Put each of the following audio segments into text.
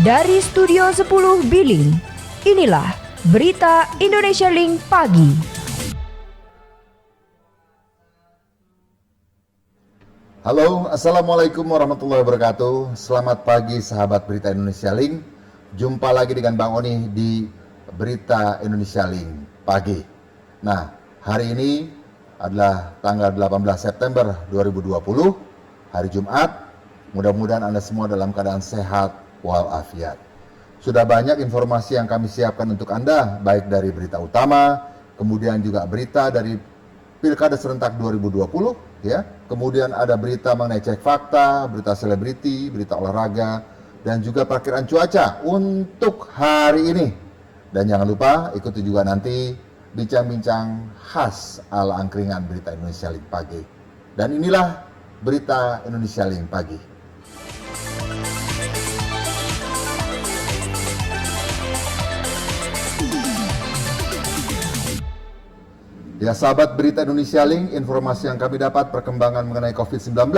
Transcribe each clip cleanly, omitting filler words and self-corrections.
Dari Studio 10 Billing, inilah Berita Indonesia Link Pagi. Halo, Assalamualaikum warahmatullahi wabarakatuh. Selamat pagi sahabat Berita Indonesia Link. Jumpa lagi dengan Bang Oni di Berita Indonesia Link Pagi. Nah, hari ini adalah tanggal 18 September 2020, hari Jumat. Mudah-mudahan Anda semua dalam keadaan sehat walafiat. Sudah banyak informasi yang kami siapkan untuk Anda, baik dari berita utama, kemudian juga berita dari Pilkada Serentak 2020, ya. Kemudian ada berita mengenai cek fakta, berita selebriti, berita olahraga, dan juga perkiraan cuaca untuk hari ini. Dan jangan lupa ikuti juga nanti bincang-bincang khas ala angkringan Berita Indonesia Link Pagi. Dan inilah Berita Indonesia Link Pagi. Ya sahabat Berita Indonesia Link, informasi yang kami dapat perkembangan mengenai COVID-19,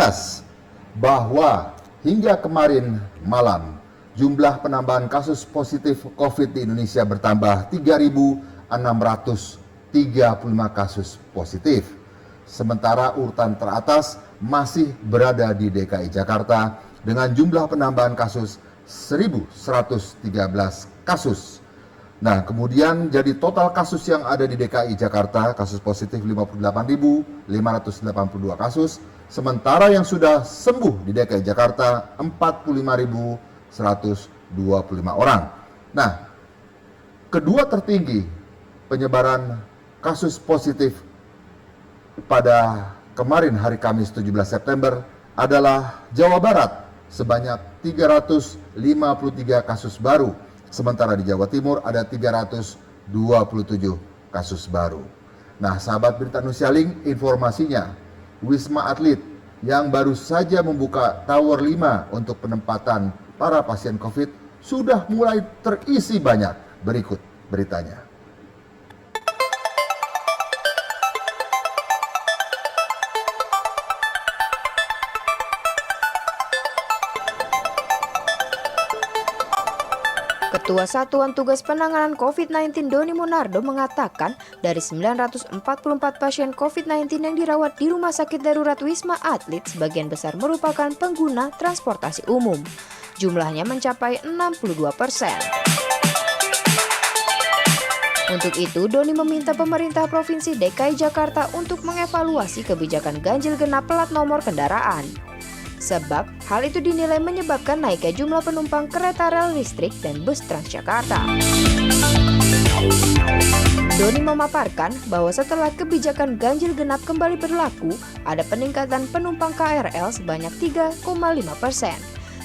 bahwa hingga kemarin malam jumlah penambahan kasus positif COVID di Indonesia bertambah 3.635 kasus positif. Sementara urutan teratas masih berada di DKI Jakarta dengan jumlah penambahan kasus 1.113 kasus. Nah, kemudian jadi total kasus yang ada di DKI Jakarta, kasus positif 58.582 kasus, sementara yang sudah sembuh di DKI Jakarta 45.125 orang. Nah, kedua tertinggi penyebaran kasus positif pada kemarin hari Kamis 17 September adalah Jawa Barat sebanyak 353 kasus baru. Sementara di Jawa Timur ada 327 kasus baru. Nah, sahabat Berita Indonesia Link, informasinya Wisma Atlet yang baru saja membuka Tower 5 untuk penempatan para pasien COVID sudah mulai terisi banyak. Berikut beritanya. Ketua Satuan Tugas Penanganan COVID-19 Doni Monardo mengatakan dari 944 pasien COVID-19 yang dirawat di Rumah Sakit Darurat Wisma Atlet, sebagian besar merupakan pengguna transportasi umum. Jumlahnya mencapai 62%. Untuk itu, Doni meminta pemerintah Provinsi DKI Jakarta untuk mengevaluasi kebijakan ganjil genap plat nomor kendaraan. Sebab hal itu dinilai menyebabkan naiknya jumlah penumpang kereta rel listrik dan bus Transjakarta. Doni memaparkan bahwa setelah kebijakan ganjil genap kembali berlaku, ada peningkatan penumpang KRL sebanyak 3,5%.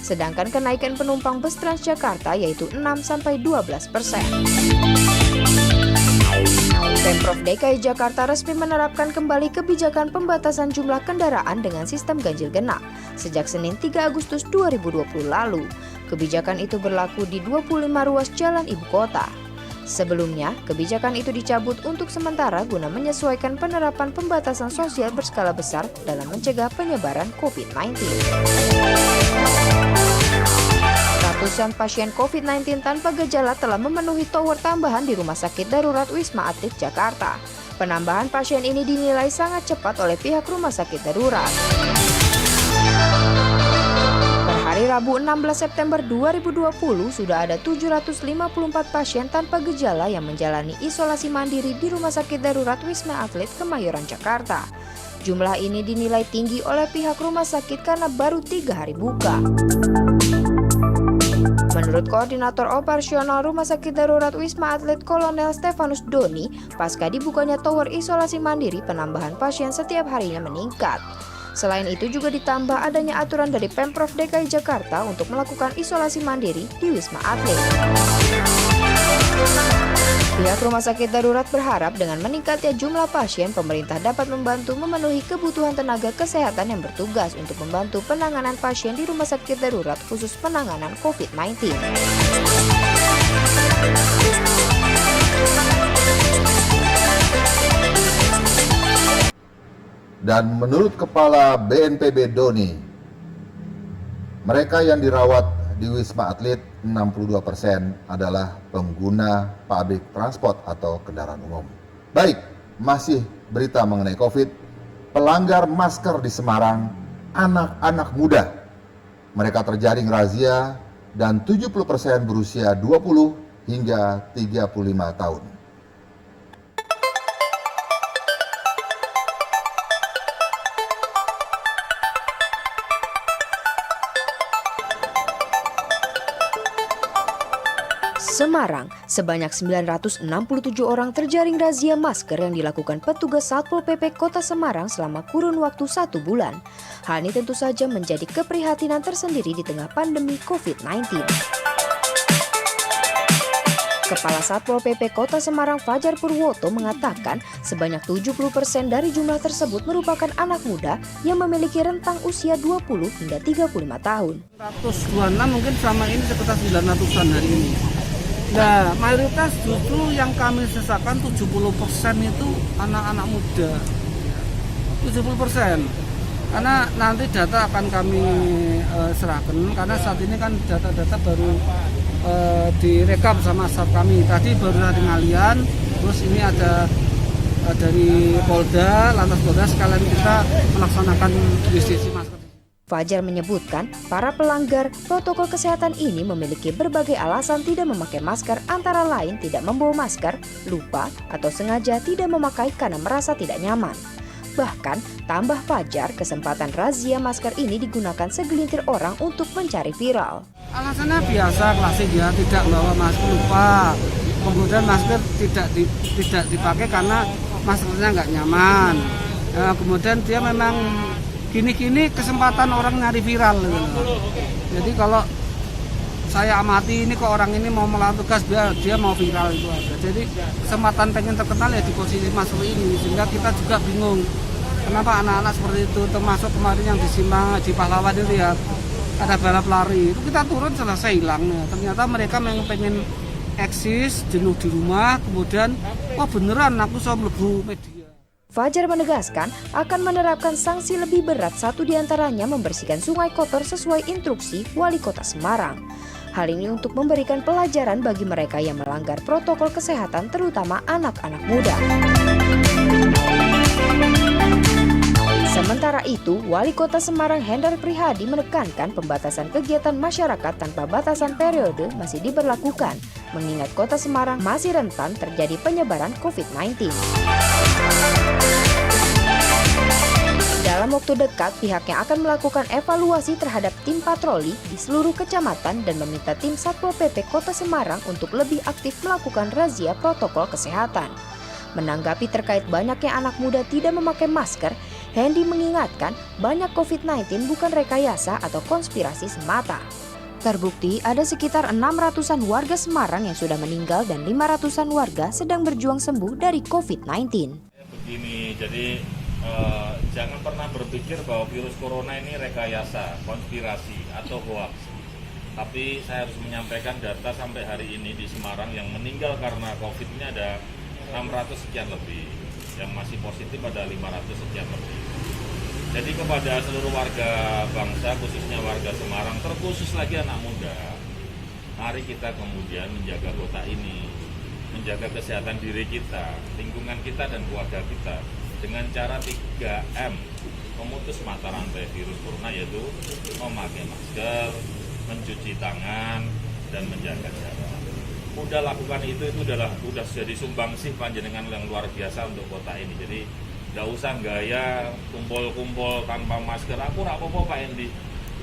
Sedangkan kenaikan penumpang bus Transjakarta yaitu 6-12%. Pemprov DKI Jakarta resmi menerapkan kembali kebijakan pembatasan jumlah kendaraan dengan sistem ganjil genap sejak Senin 3 Agustus 2020 lalu. Kebijakan itu berlaku di 25 ruas jalan ibu kota. Sebelumnya, kebijakan itu dicabut untuk sementara guna menyesuaikan penerapan pembatasan sosial berskala besar dalam mencegah penyebaran COVID-19. Ratusan pasien COVID-19 tanpa gejala telah memenuhi tower tambahan di Rumah Sakit Darurat Wisma Atlet Jakarta. Penambahan pasien ini dinilai sangat cepat oleh pihak Rumah Sakit Darurat. Per hari Rabu 16 September 2020 sudah ada 754 pasien tanpa gejala yang menjalani isolasi mandiri di Rumah Sakit Darurat Wisma Atlet Kemayoran Jakarta. Jumlah ini dinilai tinggi oleh pihak rumah sakit karena baru 3 hari buka. Menurut Koordinator Operasional Rumah Sakit Darurat Wisma Atlet Kolonel Stefanus Doni, pasca dibukanya tower isolasi mandiri, penambahan pasien setiap harinya meningkat. Selain itu juga ditambah adanya aturan dari Pemprov DKI Jakarta untuk melakukan isolasi mandiri di Wisma Atlet. Pihak Rumah Sakit Darurat berharap dengan meningkatnya jumlah pasien, pemerintah dapat membantu memenuhi kebutuhan tenaga kesehatan yang bertugas untuk membantu penanganan pasien di Rumah Sakit Darurat khusus penanganan COVID-19. Dan menurut Kepala BNPB Doni, mereka yang dirawat di Wisma Atlet 62% adalah pengguna public transport atau kendaraan umum. Baik, masih berita mengenai COVID, pelanggar masker di Semarang, anak-anak muda. Mereka terjaring razia dan 70% berusia 20 hingga 35 tahun. Semarang, sebanyak 967 orang terjaring razia masker yang dilakukan petugas Satpol PP Kota Semarang selama kurun waktu 1 bulan. Hal ini tentu saja menjadi keprihatinan tersendiri di tengah pandemi COVID-19. Kepala Satpol PP Kota Semarang Fajar Purwoto mengatakan sebanyak 70% dari jumlah tersebut merupakan anak muda yang memiliki rentang usia 20 hingga 35 tahun. 126 mungkin sama ini sekitar 900-an hari ini. Nah, mayoritas justru yang kami sesakan 70% itu anak-anak muda. 70%. Karena nanti data akan kami serahkan, karena saat ini kan data-data baru direkap sama staff kami. Tadi baru ada ngalian, terus ini ada dari Polda, Lantas Polda, sekalian kita melaksanakan distribusi masker. Fajar menyebutkan, para pelanggar protokol kesehatan ini memiliki berbagai alasan tidak memakai masker, antara lain tidak membawa masker, lupa, atau sengaja tidak memakai karena merasa tidak nyaman. Bahkan, tambah Fajar, kesempatan razia masker ini digunakan segelintir orang untuk mencari viral. Alasannya biasa, klasik ya, tidak membawa masker, lupa. Kemudian masker tidak dipakai karena maskernya nggak nyaman. Kemudian dia memang gini-gini kesempatan orang nyari viral gitu. Jadi kalau saya amati ini kok orang ini mau melakukan tugas, dia mau viral itu aja. Jadi kesempatan pengen terkenal ya di posisi masuk ini, sehingga kita juga bingung kenapa anak-anak seperti itu. Termasuk kemarin yang di Simang, di Pahlawan itu ya ada balap lari, itu kita turun selesai hilangnya. Ternyata mereka memang pengen eksis, jenuh di rumah, kemudian wah beneran aku bisa mlebu media. Fajar menegaskan akan menerapkan sanksi lebih berat, satu diantaranya membersihkan sungai kotor sesuai instruksi Wali Kota Semarang. Hal ini untuk memberikan pelajaran bagi mereka yang melanggar protokol kesehatan, terutama anak-anak muda. Sementara itu, Wali Kota Semarang Hendar Prihadi menekankan pembatasan kegiatan masyarakat tanpa batasan periode masih diberlakukan, mengingat Kota Semarang masih rentan terjadi penyebaran COVID-19. Dalam waktu dekat, pihaknya akan melakukan evaluasi terhadap tim patroli di seluruh kecamatan dan meminta tim Satpol PP Kota Semarang untuk lebih aktif melakukan razia protokol kesehatan. Menanggapi terkait banyaknya anak muda tidak memakai masker, Hendy mengingatkan banyak COVID-19 bukan rekayasa atau konspirasi semata. Terbukti ada sekitar 600-an warga Semarang yang sudah meninggal dan 500-an warga sedang berjuang sembuh dari COVID-19. Begini, jadi jangan pernah berpikir bahwa virus corona ini rekayasa, konspirasi, atau hoax. Tapi saya harus menyampaikan data sampai hari ini di Semarang yang meninggal karena COVID ini ada 600 sekian lebih, yang masih positif ada 500 sekian lebih. Jadi kepada seluruh warga bangsa, khususnya warga Semarang, terkhusus lagi anak muda, mari kita kemudian menjaga kota ini, menjaga kesehatan diri kita, lingkungan kita dan keluarga kita dengan cara 3M, memutus mata rantai virus corona, yaitu memakai masker, mencuci tangan, dan menjaga jarak. Udah lakukan itu udah jadi sumbangsih panjenengan yang luar biasa untuk kota ini. Jadi nggak usah gaya kumpul-kumpul tanpa masker. Aku ora apa-apa Pak Endi.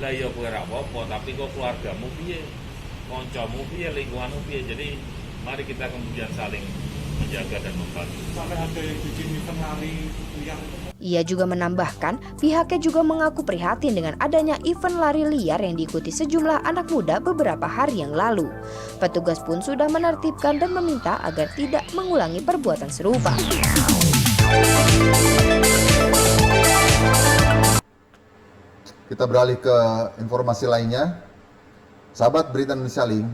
Lah ya kowe ora apa-apa, tapi kok keluargamu piye? Kancamu piye, lingkunganmu piye? Jadi mari kita kemudian saling menjaga dan membantu. Sampai ada yang bikin event lari yang Ia juga menambahkan, pihaknya juga mengaku prihatin dengan adanya event lari liar yang diikuti sejumlah anak muda beberapa hari yang lalu. Petugas pun sudah menertibkan dan meminta agar tidak mengulangi perbuatan serupa. Kita beralih ke informasi lainnya. Sahabat Berita Indonesia Link,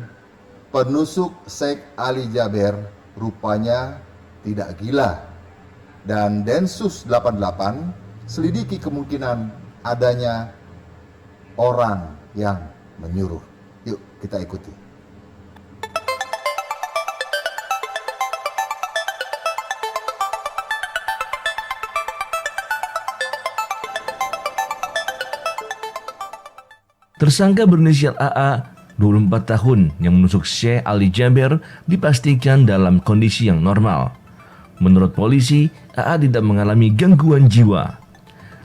penusuk Sheikh Ali Jaber rupanya tidak gila. Dan Densus 88 selidiki kemungkinan adanya orang yang menyuruh. Yuk Kita ikuti. Tersangka berinisial AA, 24 tahun, yang menusuk Syekh Ali Jaber dipastikan dalam kondisi yang normal. Menurut polisi, AA tidak mengalami gangguan jiwa.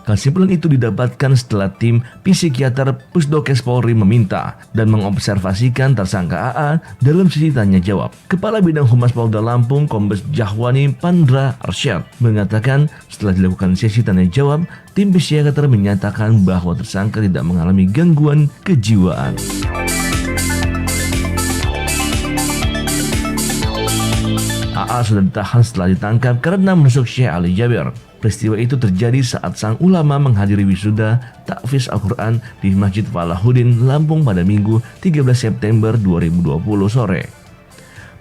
Kesimpulan itu didapatkan setelah tim psikiater Pusdokes Polri meminta dan mengobservasikan tersangka AA dalam sesi tanya jawab. Kepala Bidang Humas Polda Lampung, Kombes Jahwani Pandra Arsyad, mengatakan setelah dilakukan sesi tanya jawab, tim psikiater menyatakan bahwa tersangka tidak mengalami gangguan kejiwaan. AA sudah ditahan setelah ditangkap karena menusuk Syekh Ali Jaber. Peristiwa itu terjadi saat sang ulama menghadiri wisuda tahfiz Al-Quran di Masjid Falahuddin, Lampung pada Minggu 13 September 2020 sore.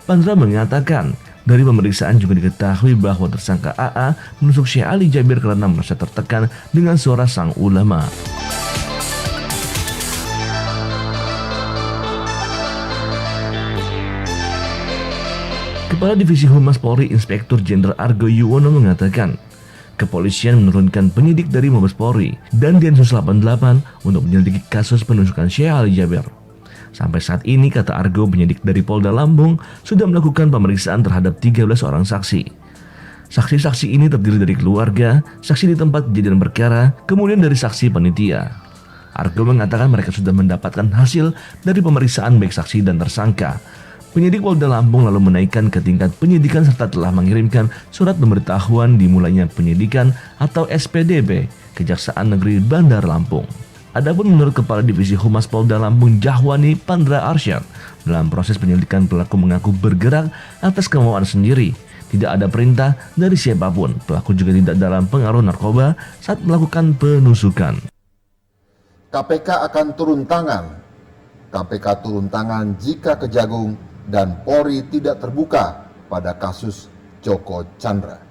Pandra mengatakan, dari pemeriksaan juga diketahui bahwa tersangka AA menusuk Syekh Ali Jaber karena merasa tertekan dengan suara sang ulama. Kepala Divisi Humas Polri Inspektur Jenderal Argo Yuwono mengatakan, kepolisian menurunkan penyidik dari Mabes Polri dan Densus 88 untuk menyelidiki kasus penusukan Syekh Ali Jaber. Sampai saat ini, kata Argo, penyidik dari Polda Lampung sudah melakukan pemeriksaan terhadap 13 orang saksi. Saksi-saksi ini terdiri dari keluarga, saksi di tempat kejadian perkara, kemudian dari saksi panitia. Argo mengatakan mereka sudah mendapatkan hasil dari pemeriksaan baik saksi dan tersangka. Penyidik Polda Lampung lalu menaikkan ke tingkat penyidikan serta telah mengirimkan surat pemberitahuan dimulainya penyidikan atau SPDP Kejaksaan Negeri Bandar Lampung. Adapun menurut Kepala Divisi Humas Polda Lampung Jahwani Pandra Arsyad, dalam proses penyelidikan pelaku mengaku bergerak atas kemauan sendiri. Tidak ada perintah dari siapapun. Pelaku juga tidak dalam pengaruh narkoba saat melakukan penusukan. KPK akan turun tangan. KPK turun tangan jika Kejagung dan Polri tidak terbuka pada kasus Joko Chandra.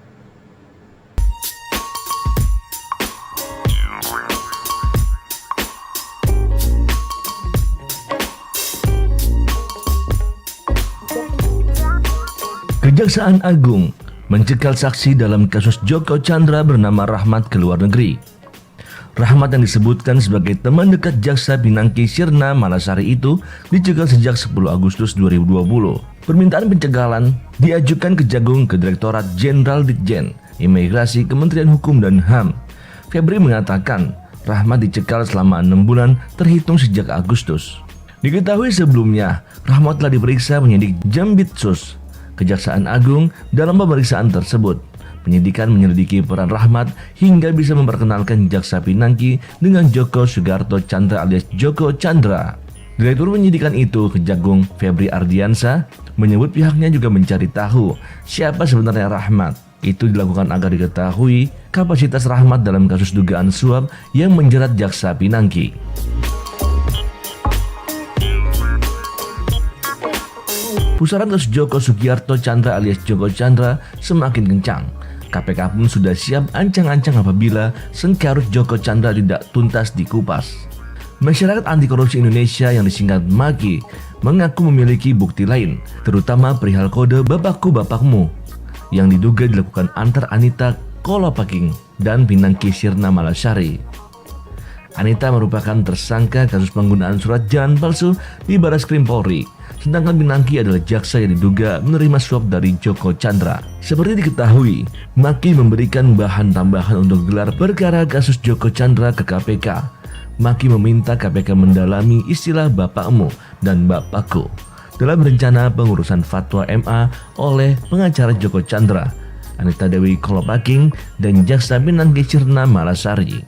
Kejaksaan Agung mencekal saksi dalam kasus Joko Chandra bernama Rahmat ke luar negeri. Rahmat yang disebutkan sebagai teman dekat Jaksa Pinangki Sirna Malasari itu dicegal sejak 10 Agustus 2020. Permintaan pencegalan diajukan Kejagung ke Direktorat Jenderal Ditjen Imigrasi Kementerian Hukum dan HAM. Febri mengatakan Rahmat dicekal selama 6 bulan terhitung sejak Agustus. Diketahui sebelumnya, Rahmat telah diperiksa penyidik Jambitsus Kejaksaan Agung. Dalam pemeriksaan tersebut, penyidikan menyelidiki peran Rahmat hingga bisa memperkenalkan Jaksa Pinangki dengan Joko Sugarto Chandra alias Joko Chandra. Direktur penyidikan itu, Kejagung Febri Ardiansa, menyebut pihaknya juga mencari tahu siapa sebenarnya Rahmat. Itu dilakukan agar diketahui kapasitas Rahmat dalam kasus dugaan suap yang menjerat Jaksa Pinangki. Pusaran kasus Joko Sugiarto Chandra alias Joko Chandra semakin kencang. KPK pun sudah siap ancang-ancang apabila sengkarut Joko Chandra tidak tuntas dikupas. Masyarakat Anti Korupsi Indonesia yang disingkat MAKI mengaku memiliki bukti lain, terutama perihal kode Bapakku Bapakmu yang diduga dilakukan antar Anita Kolopaking dan Pinangki Sirna Malasari. Anita merupakan tersangka kasus penggunaan surat jalan palsu di Barreskrim Polri, sedangkan Pinangki adalah jaksa yang diduga menerima suap dari Joko Chandra. Seperti diketahui, Maki memberikan bahan tambahan untuk gelar perkara kasus Joko Chandra ke KPK. Maki meminta KPK mendalami istilah bapakmu dan bapakku dalam rencana pengurusan fatwa MA oleh pengacara Joko Chandra, Anita Dewi Kolopaking, dan Jaksa Pinangki Sirna Malasari.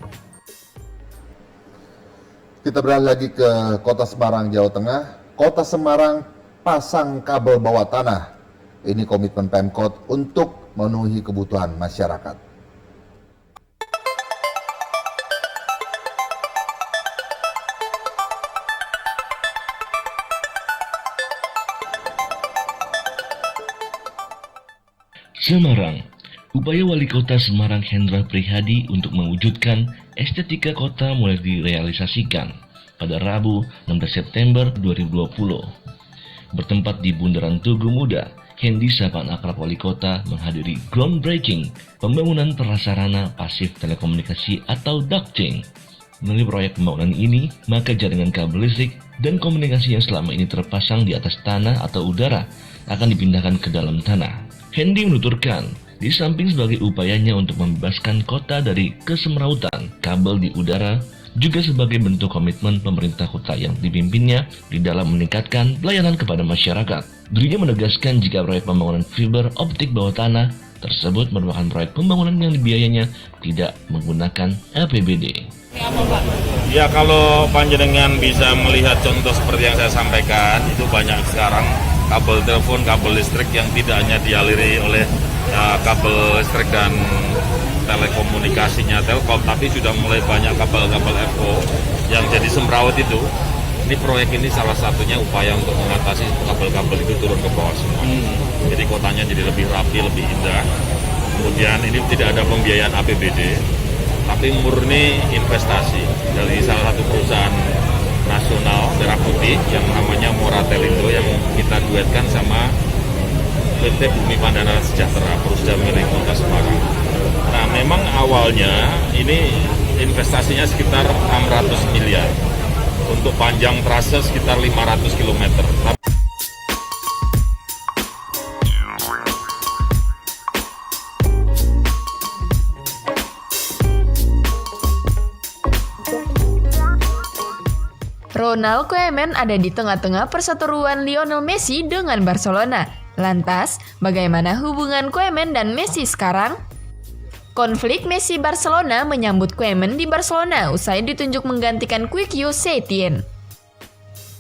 Kita beralih lagi ke Kota Semarang, Jawa Tengah. Kota Semarang pasang kabel bawah tanah. Ini komitmen Pemkot untuk memenuhi kebutuhan masyarakat. Semarang. Upaya Wali Kota Semarang Hendra Prihadi untuk mewujudkan estetika kota mulai direalisasikan. pada Rabu 16 September 2020. Bertempat di Bundaran Tugu Muda, Hendy sapaan akrab wali kota menghadiri groundbreaking pembangunan prasarana pasif telekomunikasi atau ducting. Melalui proyek pembangunan ini, maka jaringan kabel listrik dan komunikasi yang selama ini terpasang di atas tanah atau udara akan dipindahkan ke dalam tanah. Hendy menuturkan, di samping sebagai upayanya untuk membebaskan kota dari kesemrautan kabel di udara, juga sebagai bentuk komitmen pemerintah kota yang dipimpinnya di dalam meningkatkan pelayanan kepada masyarakat. Dirinya menegaskan jika proyek pembangunan fiber optik bawah tanah tersebut merupakan proyek pembangunan yang dibiayanya tidak menggunakan APBD. Ya, kalau panjenengan bisa melihat contoh seperti yang saya sampaikan, itu banyak sekarang kabel telepon, kabel listrik yang tidak hanya dialiri oleh kabel listrik dan telekomunikasinya Telkom, tapi sudah mulai banyak kabel-kabel FO yang jadi semrawut itu. Ini proyek ini salah satunya upaya untuk mengatasi kabel-kabel itu turun ke bawah semua. Jadi kotanya jadi lebih rapi, lebih indah. Kemudian ini tidak ada pembiayaan APBD, tapi murni investasi dari salah satu perusahaan nasional merah putih yang namanya Moratelindo yang kita duetkan sama PT Bumi Pandana Sejahtera, perusahaan milik Kota Semarang. Nah, memang awalnya ini investasinya sekitar 600 miliar untuk panjang trase sekitar 500 km. Ronald Koeman ada di tengah-tengah perseteruan Lionel Messi dengan Barcelona. Lantas, bagaimana hubungan Koeman dan Messi sekarang? Konflik Messi-Barcelona menyambut Koeman di Barcelona usai ditunjuk menggantikan Quique Setién.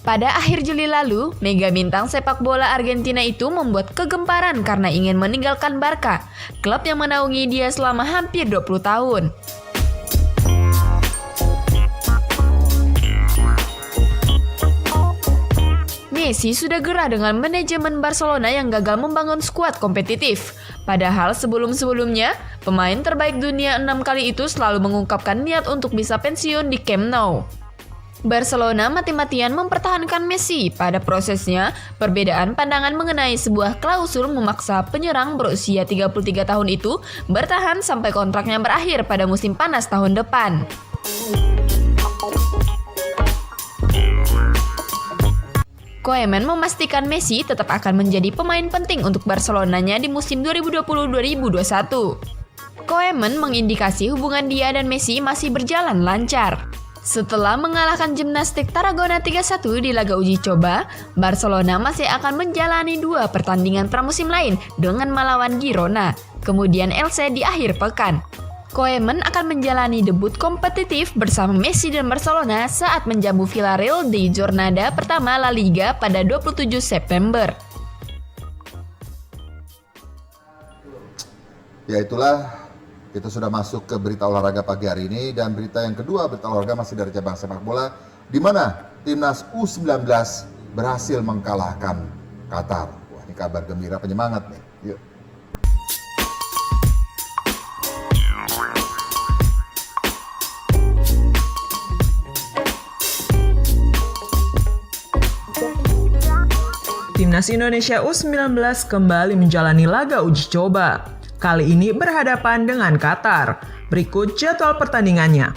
Pada akhir Juli lalu, mega bintang sepak bola Argentina itu membuat kegemparan karena ingin meninggalkan Barca, klub yang menaungi dia selama hampir 20 tahun. Messi sudah gerah dengan manajemen Barcelona yang gagal membangun skuad kompetitif. Padahal sebelum-sebelumnya, pemain terbaik dunia 6 kali itu selalu mengungkapkan niat untuk bisa pensiun di Camp Nou. Barcelona mati-matian mempertahankan Messi. Pada prosesnya, perbedaan pandangan mengenai sebuah klausul memaksa penyerang berusia 33 tahun itu bertahan sampai kontraknya berakhir pada musim panas tahun depan. Koeman memastikan Messi tetap akan menjadi pemain penting untuk Barcelonanya di musim 2020-2021. Koeman mengindikasi hubungan dia dan Messi masih berjalan lancar. Setelah mengalahkan Gimnastik Tarragona 3-1 di laga uji coba, Barcelona masih akan menjalani 2 pertandingan pramusim lain dengan melawan Girona, kemudian Elche di akhir pekan. Koeman akan menjalani debut kompetitif bersama Messi dan Barcelona saat menjamu Villarreal di jornada pertama La Liga pada 27 September. Ya itulah, kita sudah masuk ke berita olahraga pagi hari ini, dan berita yang kedua, berita olahraga masih dari cabang sepak bola, di mana timnas U19 berhasil mengalahkan Qatar. Wah, ini kabar gembira, penyemangat nih. Yuk. Timnas Indonesia U19 kembali menjalani laga uji coba. Kali ini berhadapan dengan Qatar. Berikut jadwal pertandingannya.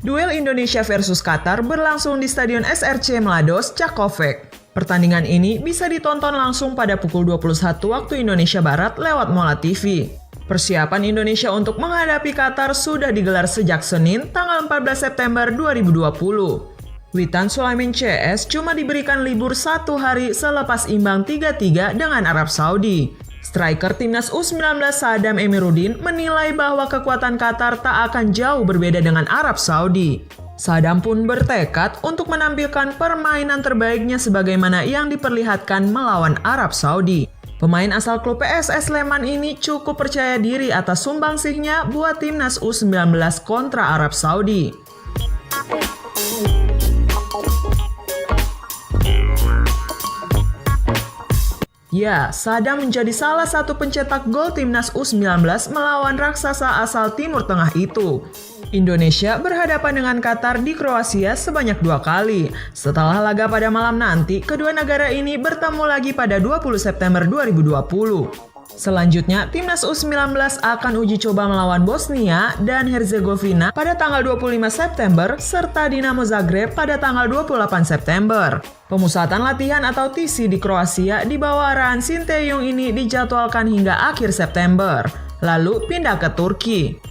Duel Indonesia versus Qatar berlangsung di Stadion SRC Mlados, Čakovec. Pertandingan ini bisa ditonton langsung pada pukul 21 waktu Indonesia Barat lewat Mola TV. Persiapan Indonesia untuk menghadapi Qatar sudah digelar sejak Senin, tanggal 14 September 2020. Witan Sulaiman CS cuma diberikan libur 1 hari selepas imbang 3-3 dengan Arab Saudi. Striker timnas U19 Sadam Emiruddin menilai bahwa kekuatan Qatar tak akan jauh berbeda dengan Arab Saudi. Sadam pun bertekad untuk menampilkan permainan terbaiknya sebagaimana yang diperlihatkan melawan Arab Saudi. Pemain asal klub PSS Sleman ini cukup percaya diri atas sumbangsihnya buat timnas U19 kontra Arab Saudi. Ya, Sadam menjadi salah satu pencetak gol timnas U19 melawan raksasa asal Timur Tengah itu. Indonesia berhadapan dengan Qatar di Kroasia sebanyak 2 kali. Setelah laga pada malam nanti, kedua negara ini bertemu lagi pada 20 September 2020. Selanjutnya, Timnas U19 akan uji coba melawan Bosnia dan Herzegovina pada tanggal 25 September serta Dinamo Zagreb pada tanggal 28 September. Pemusatan latihan atau TC di Kroasia di bawah arahan Sinteyong ini dijadwalkan hingga akhir September, lalu pindah ke Turki.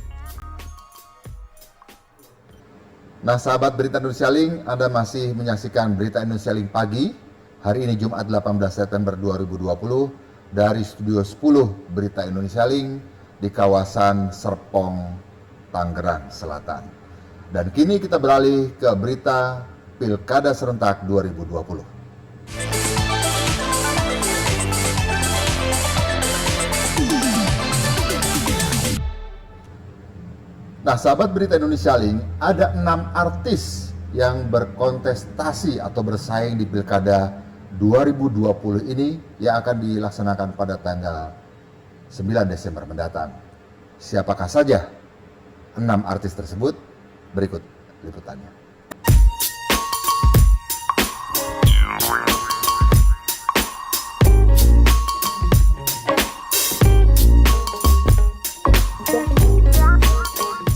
Nah, sahabat Berita Indonesia Link, Anda masih menyaksikan Berita Indonesia Link pagi. Hari ini Jumat 18 September 2020 dari Studio 10 Berita Indonesia Link di kawasan Serpong, Tangerang Selatan. Dan kini kita beralih ke berita Pilkada Serentak 2020. Nah, sahabat Berita Indonesia Link, ada 6 artis yang berkontestasi atau bersaing di Pilkada 2020 ini yang akan dilaksanakan pada tanggal 9 Desember mendatang. Siapakah saja 6 artis tersebut? Berikut liputannya.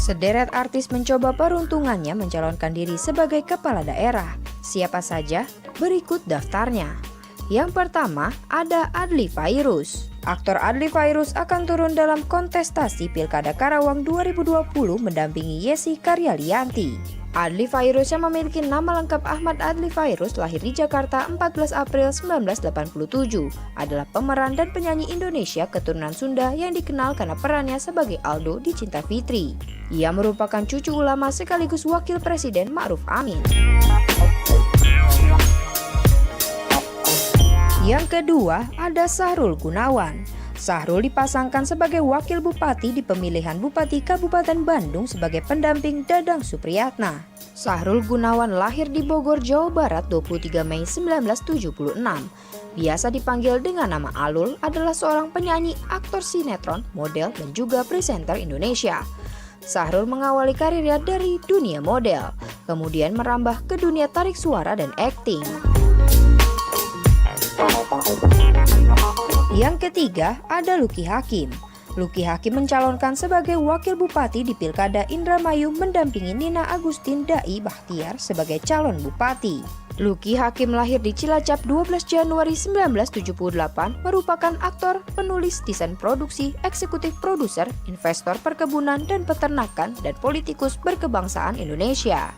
Sederet artis mencoba peruntungannya mencalonkan diri sebagai kepala daerah. Siapa saja? Berikut daftarnya. Yang pertama ada Adly Fairuz. Aktor Adly Fairuz akan turun dalam kontestasi Pilkada Karawang 2020 mendampingi Yesi Karyalianti. Adly Fairuz yang memiliki nama lengkap Ahmad Adly Fairuz lahir di Jakarta 14 April 1987 adalah pemeran dan penyanyi Indonesia keturunan Sunda yang dikenal karena perannya sebagai Aldo di Cinta Fitri. Ia merupakan cucu ulama sekaligus wakil presiden Ma'ruf Amin. Yang kedua ada Sahrul Gunawan. Sahrul dipasangkan sebagai wakil bupati di pemilihan Bupati Kabupaten Bandung sebagai pendamping Dadang Supriyatna. Sahrul Gunawan lahir di Bogor, Jawa Barat 23 Mei 1976. Biasa dipanggil dengan nama Alul, adalah seorang penyanyi, aktor sinetron, model, dan juga presenter Indonesia. Sahrul mengawali karirnya dari dunia model, kemudian merambah ke dunia tarik suara dan akting. Yang ketiga ada Lucky Hakim. Lucky Hakim mencalonkan sebagai wakil bupati di Pilkada Indramayu mendampingi Nina Agustin Dai Bahtiar sebagai calon bupati. Lucky Hakim lahir di Cilacap 12 Januari 1978, merupakan aktor, penulis, desain produksi, eksekutif produser, investor perkebunan dan peternakan, dan politikus berkebangsaan Indonesia.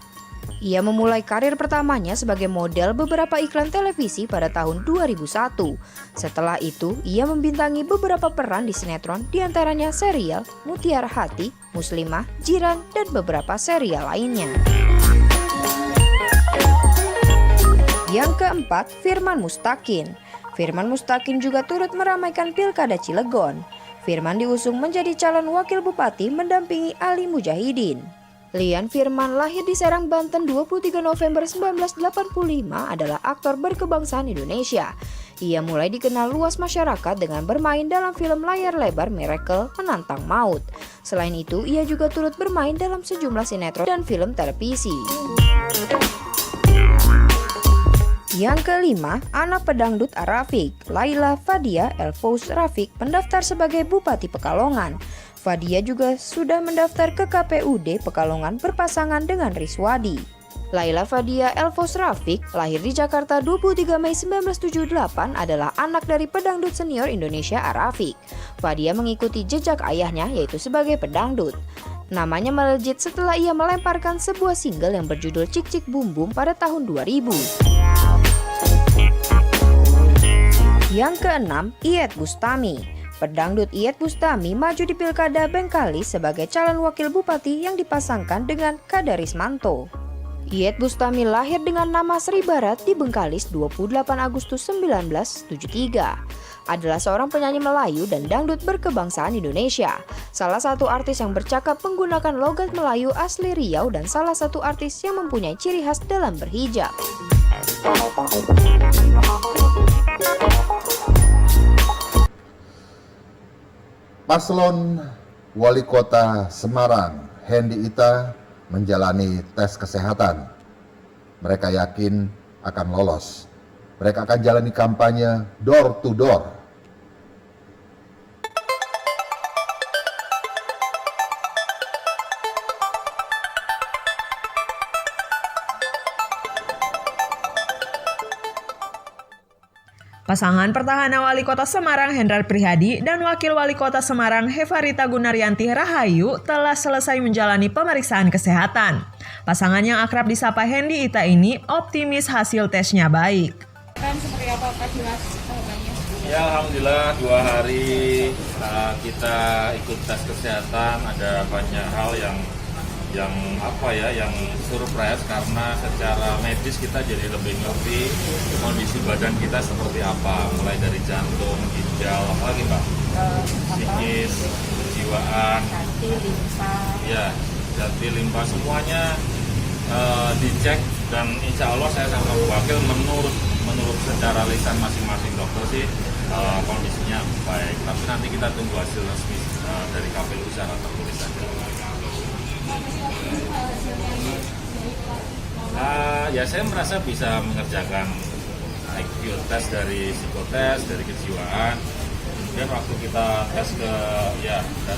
Ia memulai karir pertamanya sebagai model beberapa iklan televisi pada tahun 2001. Setelah itu, ia membintangi beberapa peran di sinetron, diantaranya serial Mutiara Hati, Muslimah, Jiran, dan beberapa serial lainnya. Yang keempat, Firman Mustaqim. Firman Mustaqim juga turut meramaikan Pilkada Cilegon. Firman diusung menjadi calon wakil bupati mendampingi Ali Mujahidin. Lian Firman lahir di Serang, Banten 23 November 1985 adalah aktor berkebangsaan Indonesia. Ia mulai dikenal luas masyarakat dengan bermain dalam film layar lebar Miracle Menantang Maut. Selain itu, ia juga turut bermain dalam sejumlah sinetron dan film televisi. Yang kelima, anak pedangdut Arafiq, Laila Fadia Elfous Rafiq mendaftar sebagai Bupati Pekalongan. Fadia juga sudah mendaftar ke KPUD Pekalongan berpasangan dengan Riswadi. Laila Fadia Elfous Rafiq lahir di Jakarta 23 Mei 1978 adalah anak dari pedangdut senior Indonesia Arafiq. Fadia mengikuti jejak ayahnya yaitu sebagai pedangdut. Namanya melejit setelah ia melemparkan sebuah single yang berjudul Cik Cik Bum Bum pada tahun 2000. Yang keenam, Iyeth Bustami. Pedangdut Iyeth Bustami maju di Pilkada Bengkalis sebagai calon wakil bupati yang dipasangkan dengan Kadarismanto. Iyeth Bustami lahir dengan nama Sri Barat di Bengkalis 28 Agustus 1973. Adalah seorang penyanyi Melayu dan dangdut berkebangsaan Indonesia. Salah satu artis yang bercakap menggunakan logat Melayu asli Riau dan salah satu artis yang mempunyai ciri khas dalam berhijab. Paslon Wali Kota Semarang Hendy Ita menjalani tes kesehatan. Mereka yakin akan lolos. Mereka akan jalani kampanye door to door. Pasangan petahana Wali Kota Semarang Hendrar Prihadi dan Wakil Wali Kota Semarang Hefarita Gunaryanti Rahayu telah selesai menjalani pemeriksaan kesehatan. Pasangan yang akrab disapa Hendy Ita ini optimis hasil tesnya baik. Seperti apa Pak Dimas? Ya alhamdulillah 2 hari kita ikut tes kesehatan, ada banyak hal yang surprise karena secara medis kita jadi lebih ngerti kondisi badan kita seperti apa, mulai dari jantung, ginjal, apa lagi Pak? Psikis, kejiwaan, janti, limpa semuanya dicek, dan insya Allah saya sama wakil menurut secara lisan masing-masing dokter sih kondisinya baik, tapi nanti kita tunggu hasil resmi dari KPU secara tertulis saja. Ya saya merasa bisa mengerjakan IQ test dari psikotes, dari kejiwaan. Kemudian waktu kita tes ke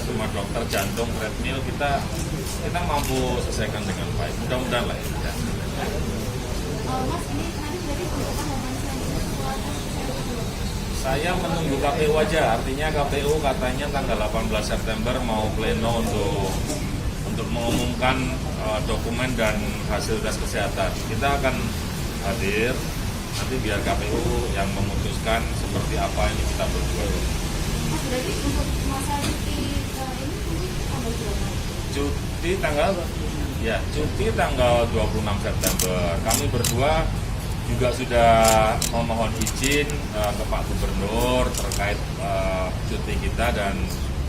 semua dokter jantung, treadmill, kita mampu selesaikan dengan baik. Mudah-mudahan lah ya. Saya menunggu KPU aja, artinya KPU katanya tanggal 18 September mau pleno untuk mengumumkan dokumen dan hasil tes kesehatan. Kita akan hadir, nanti biar KPU yang memutuskan seperti apa yang kita berdua. Berarti untuk masa cuti ini tanggal berapa? Cuti tanggal 26 September. Kami berdua juga sudah memohon izin ke Pak Gubernur terkait cuti kita, dan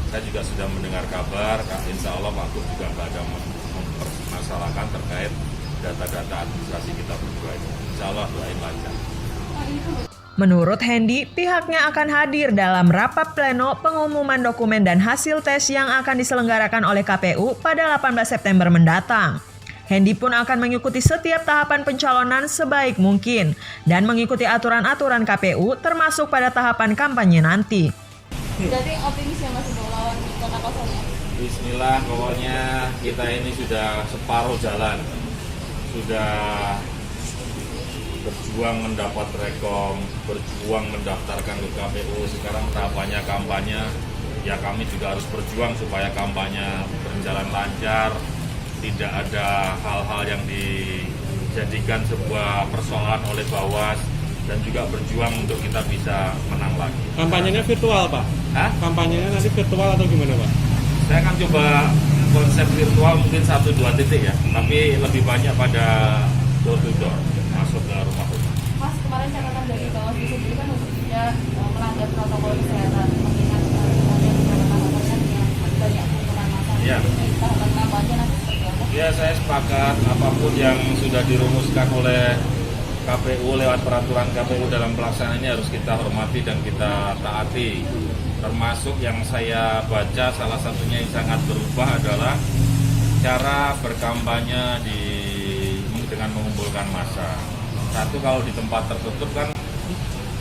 saya juga sudah mendengar kabar, insya Allah Pak Gub juga nggak ada mempermasalahkan terkait data-data administrasi kita berdua ini. Insya Allah doain lancar. Menurut Hendy, pihaknya akan hadir dalam rapat pleno pengumuman dokumen dan hasil tes yang akan diselenggarakan oleh KPU pada 18 September mendatang. Hendy pun akan mengikuti setiap tahapan pencalonan sebaik mungkin dan mengikuti aturan-aturan KPU termasuk pada tahapan kampanye nanti. Jadi optimis ya Mas untuk lawan Kota Kosong ya? Bismillah, pokoknya kita ini sudah separuh jalan. Sudah berjuang mendapat rekom, berjuang mendaftarkan ke KPU, sekarang tahapannya kampanye. Ya kami juga harus berjuang supaya kampanye berjalan lancar, tidak ada hal-hal yang dijadikan sebuah persoalan oleh Bawas, dan juga berjuang untuk kita bisa menang lagi. Kampanyenya virtual Pak? Hah? Kampanyenya nanti virtual atau gimana Pak? Saya akan coba konsep virtual mungkin 1-2 titik ya, tapi lebih banyak pada door to door, masuk ke rumah-rumah. Mas, kemarin catatan dari Bawaslu sendiri kan khususnya melanggar protokol kesehatan, mengingat tahapan yang banyak kerumunan massa. Ya. Tahapan kampanye nanti seperti apa? Ya, saya sepakat apapun yang sudah dirumuskan oleh KPU lewat peraturan KPU dalam pelaksanaan ini harus kita hormati dan kita taati. Termasuk yang saya baca, salah satunya yang sangat berubah adalah cara berkampanye dengan mengumpulkan massa. Satu, kalau di tempat tertutup kan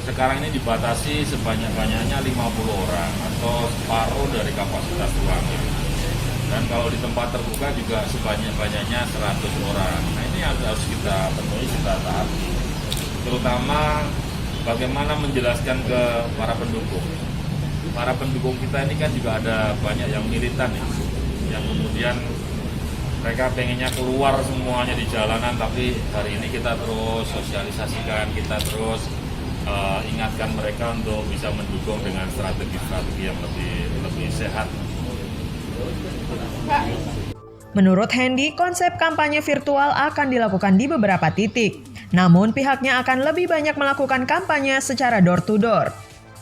sekarang ini dibatasi sebanyak-banyaknya 50 orang atau separuh dari kapasitas ruangan. Dan kalau di tempat terbuka juga sebanyak-banyaknya 100 orang. Nah ini harus kita penuhi, kita taati. Terutama bagaimana menjelaskan ke para pendukung. Para pendukung kita ini kan juga ada banyak yang militan ya, yang kemudian mereka pengennya keluar semuanya di jalanan, tapi hari ini kita terus sosialisasikan, kita terus ingatkan mereka untuk bisa mendukung dengan strategi-strategi yang lebih sehat. Menurut Hendy, konsep kampanye virtual akan dilakukan di beberapa titik. Namun pihaknya akan lebih banyak melakukan kampanye secara door to door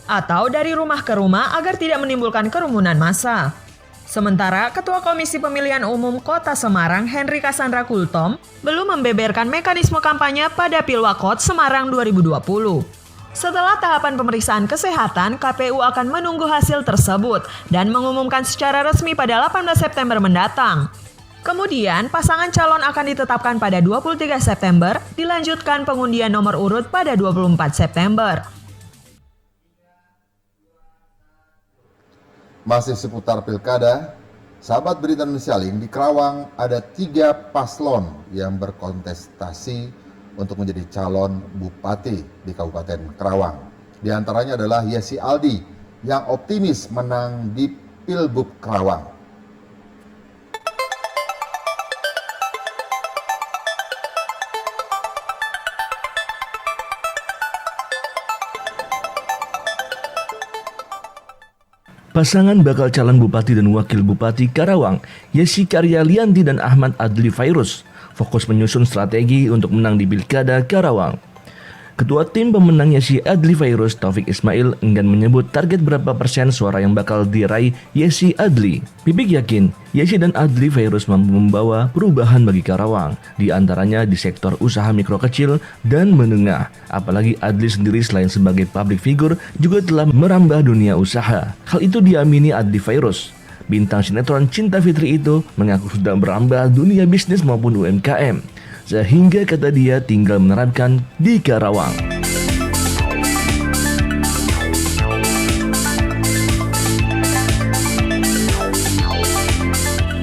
atau dari rumah ke rumah agar tidak menimbulkan kerumunan massa. Sementara Ketua Komisi Pemilihan Umum Kota Semarang Henry Cassandra Kultom belum membeberkan mekanisme kampanye pada Pilwakot Semarang 2020. Setelah tahapan pemeriksaan kesehatan, KPU akan menunggu hasil tersebut dan mengumumkan secara resmi pada 18 September mendatang. Kemudian, pasangan calon akan ditetapkan pada 23 September, dilanjutkan pengundian nomor urut pada 24 September. Masih seputar pilkada, sahabat Berita Indonesia Link, di Karawang ada 3 paslon yang berkontestasi untuk menjadi calon bupati di Kabupaten Karawang. Di antaranya adalah Yesi Aldi yang optimis menang di Pilbub Karawang. Pasangan bakal calon bupati dan wakil bupati Karawang, Yesi Karyalianti dan Ahmad Adli Fairuz, fokus menyusun strategi untuk menang di Pilkada Karawang. Ketua tim pemenang Yesi Adli Fairuz, Taufik Ismail, enggan menyebut target berapa persen suara yang bakal diraih Yesi Adli. Bibik yakin Yesi dan Adli Fairuz mampu membawa perubahan bagi Karawang, di antaranya di sektor usaha mikro kecil dan menengah. Apalagi Adli sendiri selain sebagai public figure juga telah merambah dunia usaha. Hal itu diamini Adli Fairuz. Bintang sinetron Cinta Fitri itu mengaku sudah merambah dunia bisnis maupun UMKM, sehingga kata dia tinggal menerapkan di Karawang.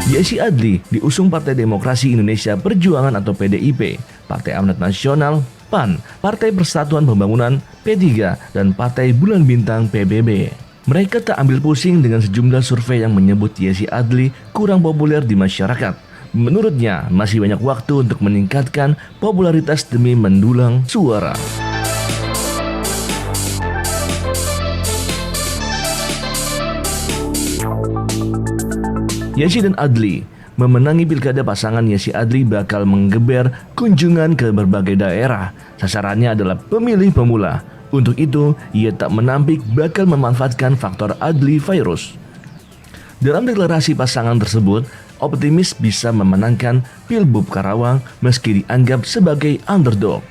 Yesi Adli diusung Partai Demokrasi Indonesia Perjuangan atau PDIP, Partai Amanat Nasional PAN, Partai Persatuan Pembangunan P3, dan Partai Bulan Bintang PBB. Mereka tak ambil pusing dengan sejumlah survei yang menyebut Yesi Adli kurang populer di masyarakat. Menurutnya, masih banyak waktu untuk meningkatkan popularitas demi mendulang suara. Yesi dan Adli memenangi pilkada. Pasangan Yesi Adli bakal menggeber kunjungan ke berbagai daerah. Sasarannya adalah pemilih pemula. Untuk itu, ia tak menampik bakal memanfaatkan faktor Adli Fairuz. Dalam deklarasi pasangan tersebut, optimis bisa memenangkan Pilbub Karawang meski dianggap sebagai underdog.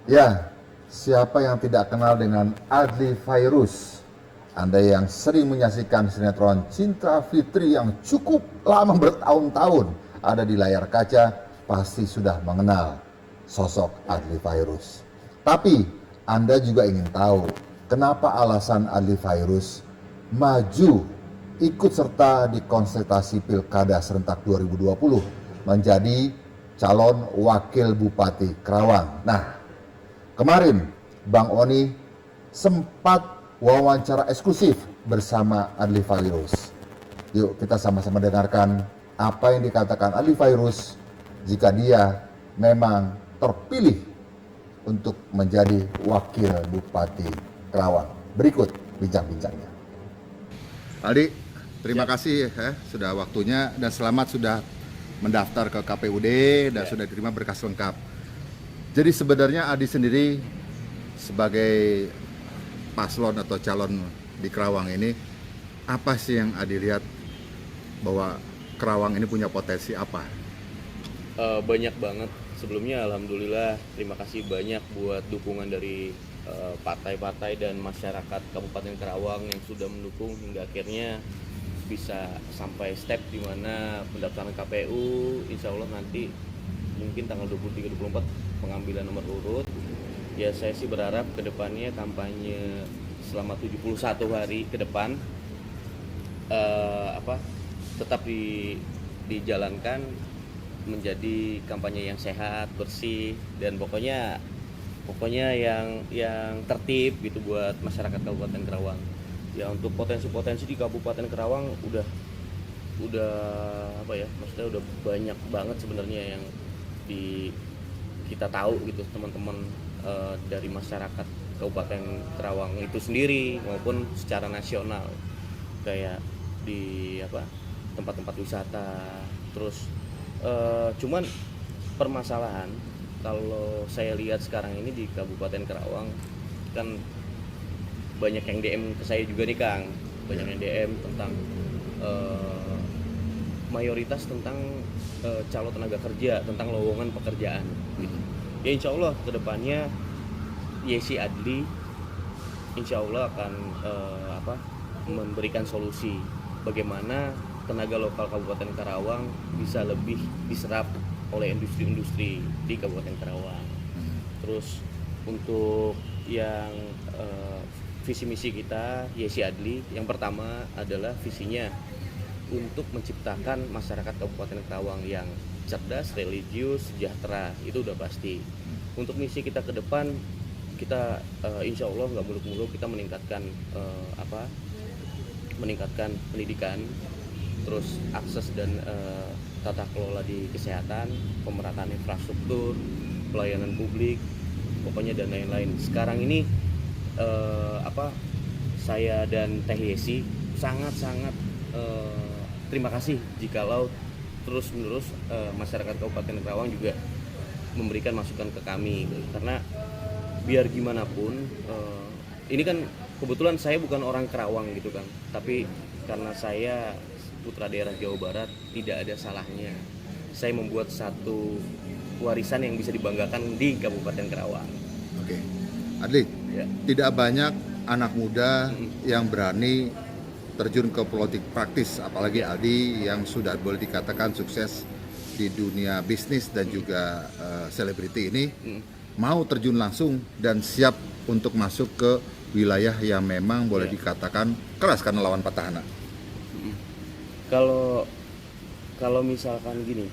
Ya, siapa yang tidak kenal dengan Adli Fairuz? Anda yang sering menyaksikan sinetron Cinta Fitri yang cukup lama bertahun-tahun ada di layar kaca, pasti sudah mengenal sosok Adli Fairuz. Tapi Anda juga ingin tahu kenapa alasan Adli Fairuz maju ikut serta di konsultasi Pilkada serentak 2020 menjadi calon wakil bupati Karawang. Nah, kemarin Bang Oni sempat wawancara eksklusif bersama Adli Fairuz. Yuk kita sama-sama dengarkan apa yang dikatakan Adli Fairuz jika dia memang terpilih untuk menjadi wakil bupati Karawang. Berikut bincang-bincangnya. Aldi, terima kasih sudah waktunya dan selamat sudah mendaftar ke KPUD dan sudah diterima berkas lengkap. Jadi sebenarnya Adi sendiri sebagai paslon atau calon di Karawang ini, apa sih yang Adi lihat bahwa Karawang ini punya potensi apa? Banyak banget. Sebelumnya alhamdulillah terima kasih banyak buat dukungan dari partai-partai dan masyarakat Kabupaten Karawang yang sudah mendukung hingga akhirnya bisa sampai step di mana pendaftaran KPU insya Allah nanti mungkin tanggal 23-24 pengambilan nomor urut. Ya saya sih berharap kedepannya kampanye selama 71 hari ke depan tetap dijalankan menjadi kampanye yang sehat, bersih, dan pokoknya yang tertib gitu buat masyarakat Kabupaten Karawang. Ya untuk potensi-potensi di Kabupaten Karawang udah maksudnya udah banyak banget sebenarnya yang kita tahu gitu teman-teman dari masyarakat Kabupaten Karawang itu sendiri maupun secara nasional, kayak di tempat-tempat wisata. Terus cuman permasalahan kalau saya lihat sekarang ini di Kabupaten Karawang kan banyak yang DM ke saya juga nih Kang, banyak yang DM tentang mayoritas tentang calon tenaga kerja, tentang lowongan pekerjaan gitu. Ya insya Allah kedepannya Yesi Adli insya Allah akan memberikan solusi bagaimana tenaga lokal Kabupaten Karawang bisa lebih diserap oleh industri-industri di Kabupaten Karawang. Terus untuk yang visi misi kita Yesi Adli, yang pertama adalah visinya untuk menciptakan masyarakat Kabupaten Karawang yang cerdas, religius, sejahtera, itu udah pasti. Untuk misi kita ke depan, kita insya Allah nggak muluk-muluk, kita meningkatkan meningkatkan pendidikan, terus akses dan tata kelola di kesehatan, pemerataan infrastruktur, pelayanan publik, pokoknya dan lain-lain. Sekarang ini saya dan Teh Yesi sangat-sangat terima kasih jikalau terus-menerus masyarakat Kabupaten Karawang juga memberikan masukan ke kami, karena biar gimana pun ini kan kebetulan saya bukan orang Karawang gitu kan, tapi karena saya putra daerah Jawa Barat, tidak ada salahnya saya membuat satu warisan yang bisa dibanggakan di Kabupaten Karawang. Oke, Adli, Ya. tidak banyak anak muda yang berani terjun ke politik praktis, apalagi Aldi yang sudah boleh dikatakan sukses di dunia bisnis dan juga selebriti ini, mau terjun langsung dan siap untuk masuk ke wilayah yang memang boleh dikatakan keras karena lawan petahana. Kalau misalkan gini,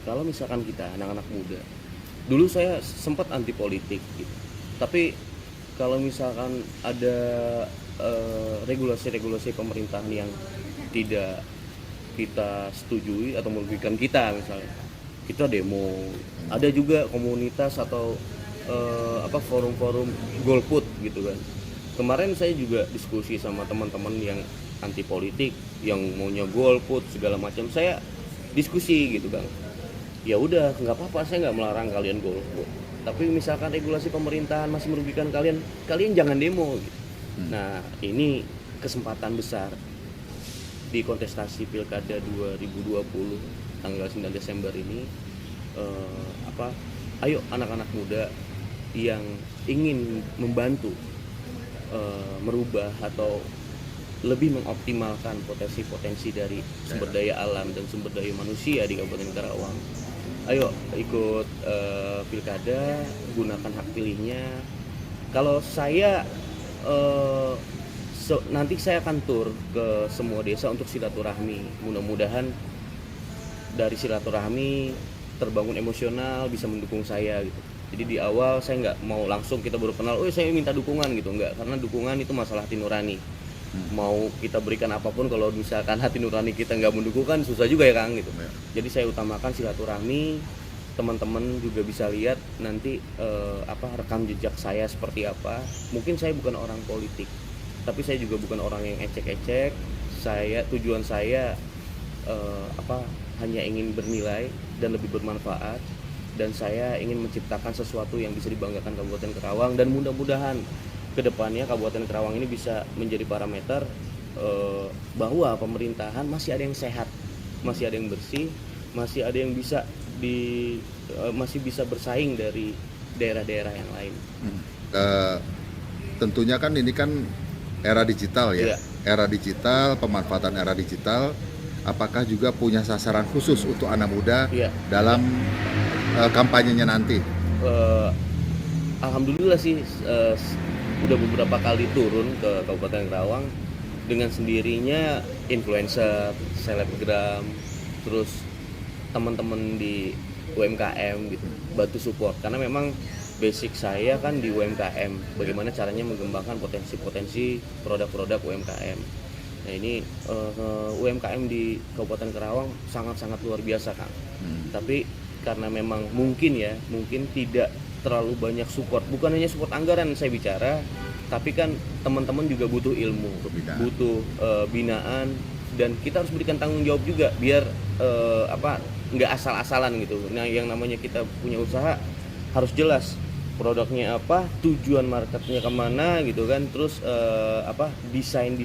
kalau misalkan kita anak-anak muda, dulu saya sempat anti politik gitu. Tapi kalau misalkan ada regulasi-regulasi pemerintahan yang tidak kita setujui atau merugikan kita, misalnya kita demo, ada juga komunitas atau forum-forum golput gitu kan. Kemarin saya juga diskusi sama teman-teman yang anti politik, yang maunya golput segala macam, saya diskusi gitu kan. Ya udah, nggak apa-apa, saya nggak melarang kalian golput, tapi misalkan regulasi pemerintahan masih merugikan kalian, kalian jangan demo gitu. Nah, ini kesempatan besar di kontestasi Pilkada 2020 tanggal 9 Desember ini. Ayo anak-anak muda yang ingin membantu merubah atau lebih mengoptimalkan potensi-potensi dari sumber daya alam dan sumber daya manusia di Kabupaten Karawang, ayo ikut Pilkada, gunakan hak pilihnya. Kalau saya nanti saya akan tur ke semua desa untuk silaturahmi. Mudah-mudahan dari silaturahmi terbangun emosional, bisa mendukung saya gitu. Jadi di awal saya nggak mau langsung kita baru kenal, oh saya minta dukungan gitu, nggak, karena dukungan itu masalah hati nurani. Mau kita berikan apapun kalau misalkan hati nurani kita nggak mendukung kan susah juga ya Kang gitu. Jadi saya utamakan silaturahmi, teman-teman juga bisa lihat nanti rekam jejak saya seperti apa. Mungkin saya bukan orang politik, tapi saya juga bukan orang yang ecek-ecek. Tujuan saya hanya ingin bernilai dan lebih bermanfaat, dan saya ingin menciptakan sesuatu yang bisa dibanggakan Kabupaten Karawang, dan mudah-mudahan kedepannya Kabupaten Karawang ini bisa menjadi parameter bahwa pemerintahan masih ada yang sehat, masih ada yang bersih, masih ada yang bisa masih bisa bersaing dari daerah-daerah yang lain. Tentunya kan ini kan era digital ya. Iya. Era digital, pemanfaatan era digital, apakah juga punya sasaran khusus untuk anak muda dalam kampanyenya nanti? Alhamdulillah sih udah beberapa kali turun ke Kabupaten Karawang dengan sendirinya, influencer, selebgram, terus teman-teman di UMKM gitu, bantu support, karena memang basic saya kan di UMKM, bagaimana caranya mengembangkan potensi-potensi produk-produk UMKM. Nah ini UMKM di Kabupaten Karawang sangat-sangat luar biasa Kang. Tapi karena memang mungkin tidak terlalu banyak support, bukan hanya support anggaran saya bicara, tapi kan teman-teman juga butuh ilmu, butuh binaan, dan kita harus berikan tanggung jawab juga biar nggak asal-asalan gitu. Nah yang namanya kita punya usaha harus jelas produknya apa, tujuan marketnya kemana gitu kan, terus desain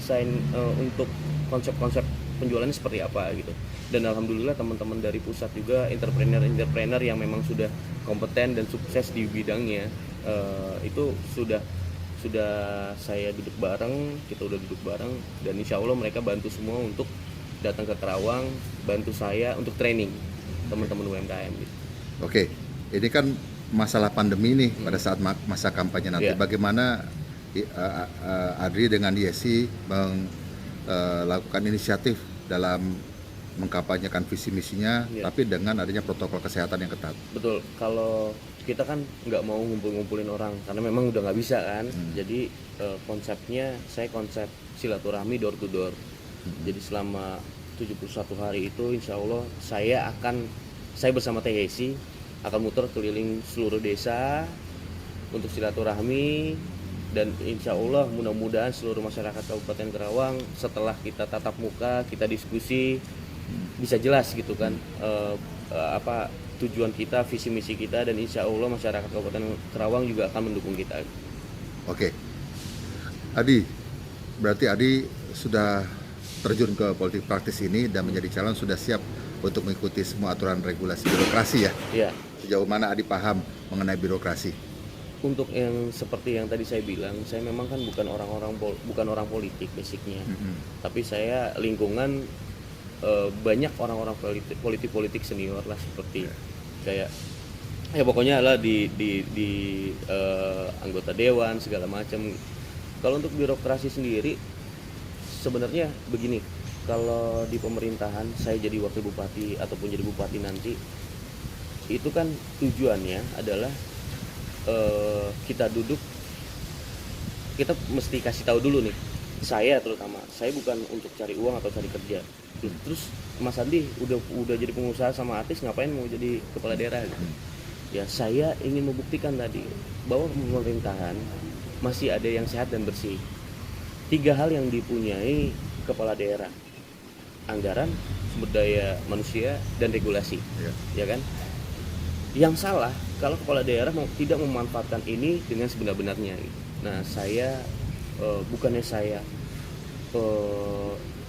untuk konsep-konsep penjualannya seperti apa gitu. Dan alhamdulillah teman-teman dari pusat juga entrepreneur yang memang sudah kompeten dan sukses di bidangnya itu sudah sudah saya duduk bareng, kita udah duduk bareng, dan insya Allah mereka bantu semua untuk datang ke Kerawang, bantu saya untuk training teman-teman UMKM gitu. Oke, ini kan masalah pandemi nih pada saat masa kampanye nanti. Iya. Bagaimana Adri dengan Yesi melakukan inisiatif dalam mengkampanyekan visi misinya, Iya. tapi dengan adanya protokol kesehatan yang ketat. Betul, kalau kita kan nggak mau ngumpul-ngumpulin orang karena memang udah nggak bisa kan. Jadi konsepnya saya konsep silaturahmi door to door. Jadi selama 71 hari itu insya Allah saya bersama THC akan muter keliling seluruh desa untuk silaturahmi, dan insya Allah mudah-mudahan seluruh masyarakat Kabupaten Kerawang setelah kita tatap muka, kita diskusi, bisa jelas gitu kan apa tujuan kita, visi misi kita, dan insya Allah masyarakat Kabupaten Kerawang juga akan mendukung kita. Oke, Adi, berarti Adi sudah terjun ke politik praktis ini dan menjadi calon, sudah siap untuk mengikuti semua aturan regulasi birokrasi ya? Iya. Sejauh mana Adi paham mengenai birokrasi? Untuk yang seperti yang tadi saya bilang, saya memang kan bukan orang politik basicnya, tapi saya lingkungan banyak orang-orang politik senior lah, seperti kayak ya pokoknya lah di anggota dewan segala macam. Kalau untuk birokrasi sendiri sebenarnya begini, kalau di pemerintahan saya jadi wakil bupati ataupun jadi bupati nanti, itu kan tujuannya adalah kita duduk, kita mesti kasih tahu dulu nih, saya terutama, saya bukan untuk cari uang atau cari kerja. Terus Mas Andi udah jadi pengusaha sama artis, ngapain mau jadi kepala daerah gitu. Ya saya ingin membuktikan tadi bahwa pemerintahan masih ada yang sehat dan bersih. 3 hal yang dipunyai kepala daerah: anggaran, sumber daya manusia, dan regulasi. Ya kan? Yang salah kalau kepala daerah tidak memanfaatkan ini dengan sebenar-benarnya gitu. Nah, saya bukannya saya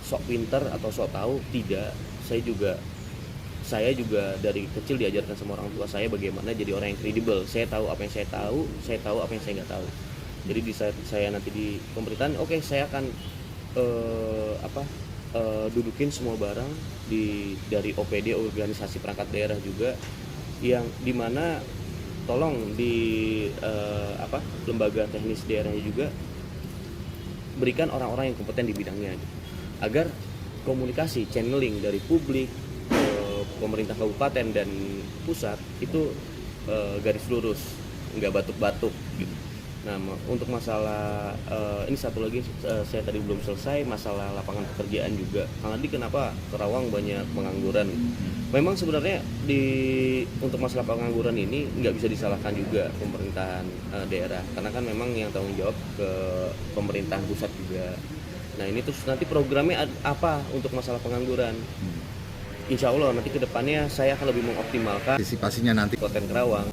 sok pinter atau sok tahu, tidak. Saya juga dari kecil diajarkan sama orang tua saya bagaimana jadi orang yang kredibel. Saya tahu apa yang saya tahu apa yang saya nggak tahu. Jadi di saat saya nanti di pemerintahan, oke, saya akan dudukin semua barang dari OPD, organisasi perangkat daerah juga, yang dimana tolong di lembaga teknis daerahnya juga berikan orang-orang yang kompeten di bidangnya, agar komunikasi channeling dari publik, pemerintah kabupaten dan pusat itu garis lurus, nggak batuk-batuk gitu. Nah, untuk masalah ini satu lagi saya tadi belum selesai, masalah lapangan pekerjaan juga. Kang Adi, kenapa Kerawang banyak pengangguran? Memang sebenarnya untuk masalah pengangguran ini nggak bisa disalahkan juga pemerintahan daerah, karena kan memang yang tanggung jawab ke pemerintahan pusat juga. Nah, ini terus nanti programnya apa untuk masalah pengangguran? Insya Allah nanti kedepannya saya akan lebih mengoptimalkan Antisipasinya nanti. Kabupaten Kerawang.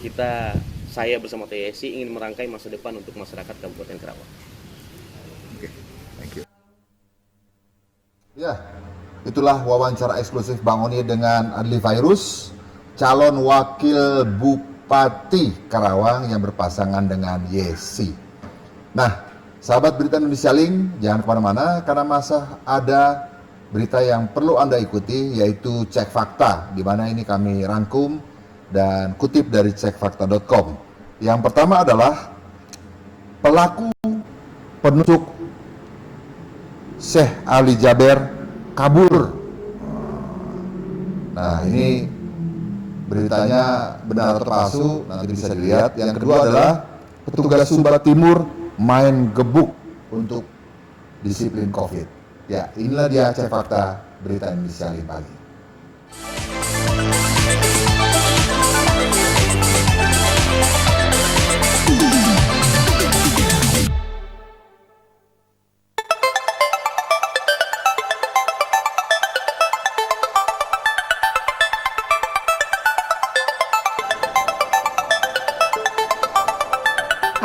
Saya bersama TSI ingin merangkai masa depan untuk masyarakat Kabupaten Kerawang. Oke, thank you. Ya, itulah wawancara eksklusif Bang Oni dengan Adli Fairuz, calon wakil Bupati Karawang yang berpasangan dengan Yesi. Nah, sahabat Berita Indonesia Link, jangan kemana-mana karena masa ada berita yang perlu Anda ikuti, yaitu Cek Fakta, di mana ini kami rangkum dan kutip dari cekfakta.com. Yang pertama adalah pelaku penusuk Syekh Ali Jaber kabur. Nah, ini beritanya benar atau palsu, nanti bisa dilihat. Yang kedua adalah petugas Sumba Timur main gebuk untuk disiplin COVID. Ya, inilah dia Cek Fakta Berita Indonesia Link pagi.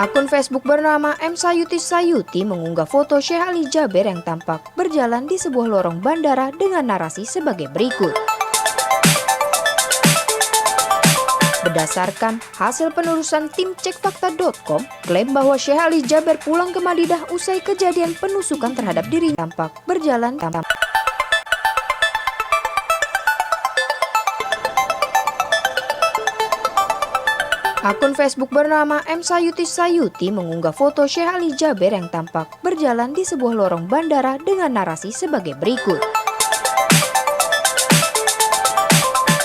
Akun Facebook bernama M. Sayuti Sayuti mengunggah foto Syekh Ali Jaber yang tampak berjalan di sebuah lorong bandara dengan narasi sebagai berikut. Berdasarkan hasil penelusuran tim cekfakta.com, klaim bahwa Syekh Ali Jaber pulang ke Madinah usai kejadian penusukan terhadap dirinya tampak berjalan tanpa. Akun Facebook bernama M. Sayuti Sayuti mengunggah foto Syekh Ali Jaber yang tampak berjalan di sebuah lorong bandara dengan narasi sebagai berikut.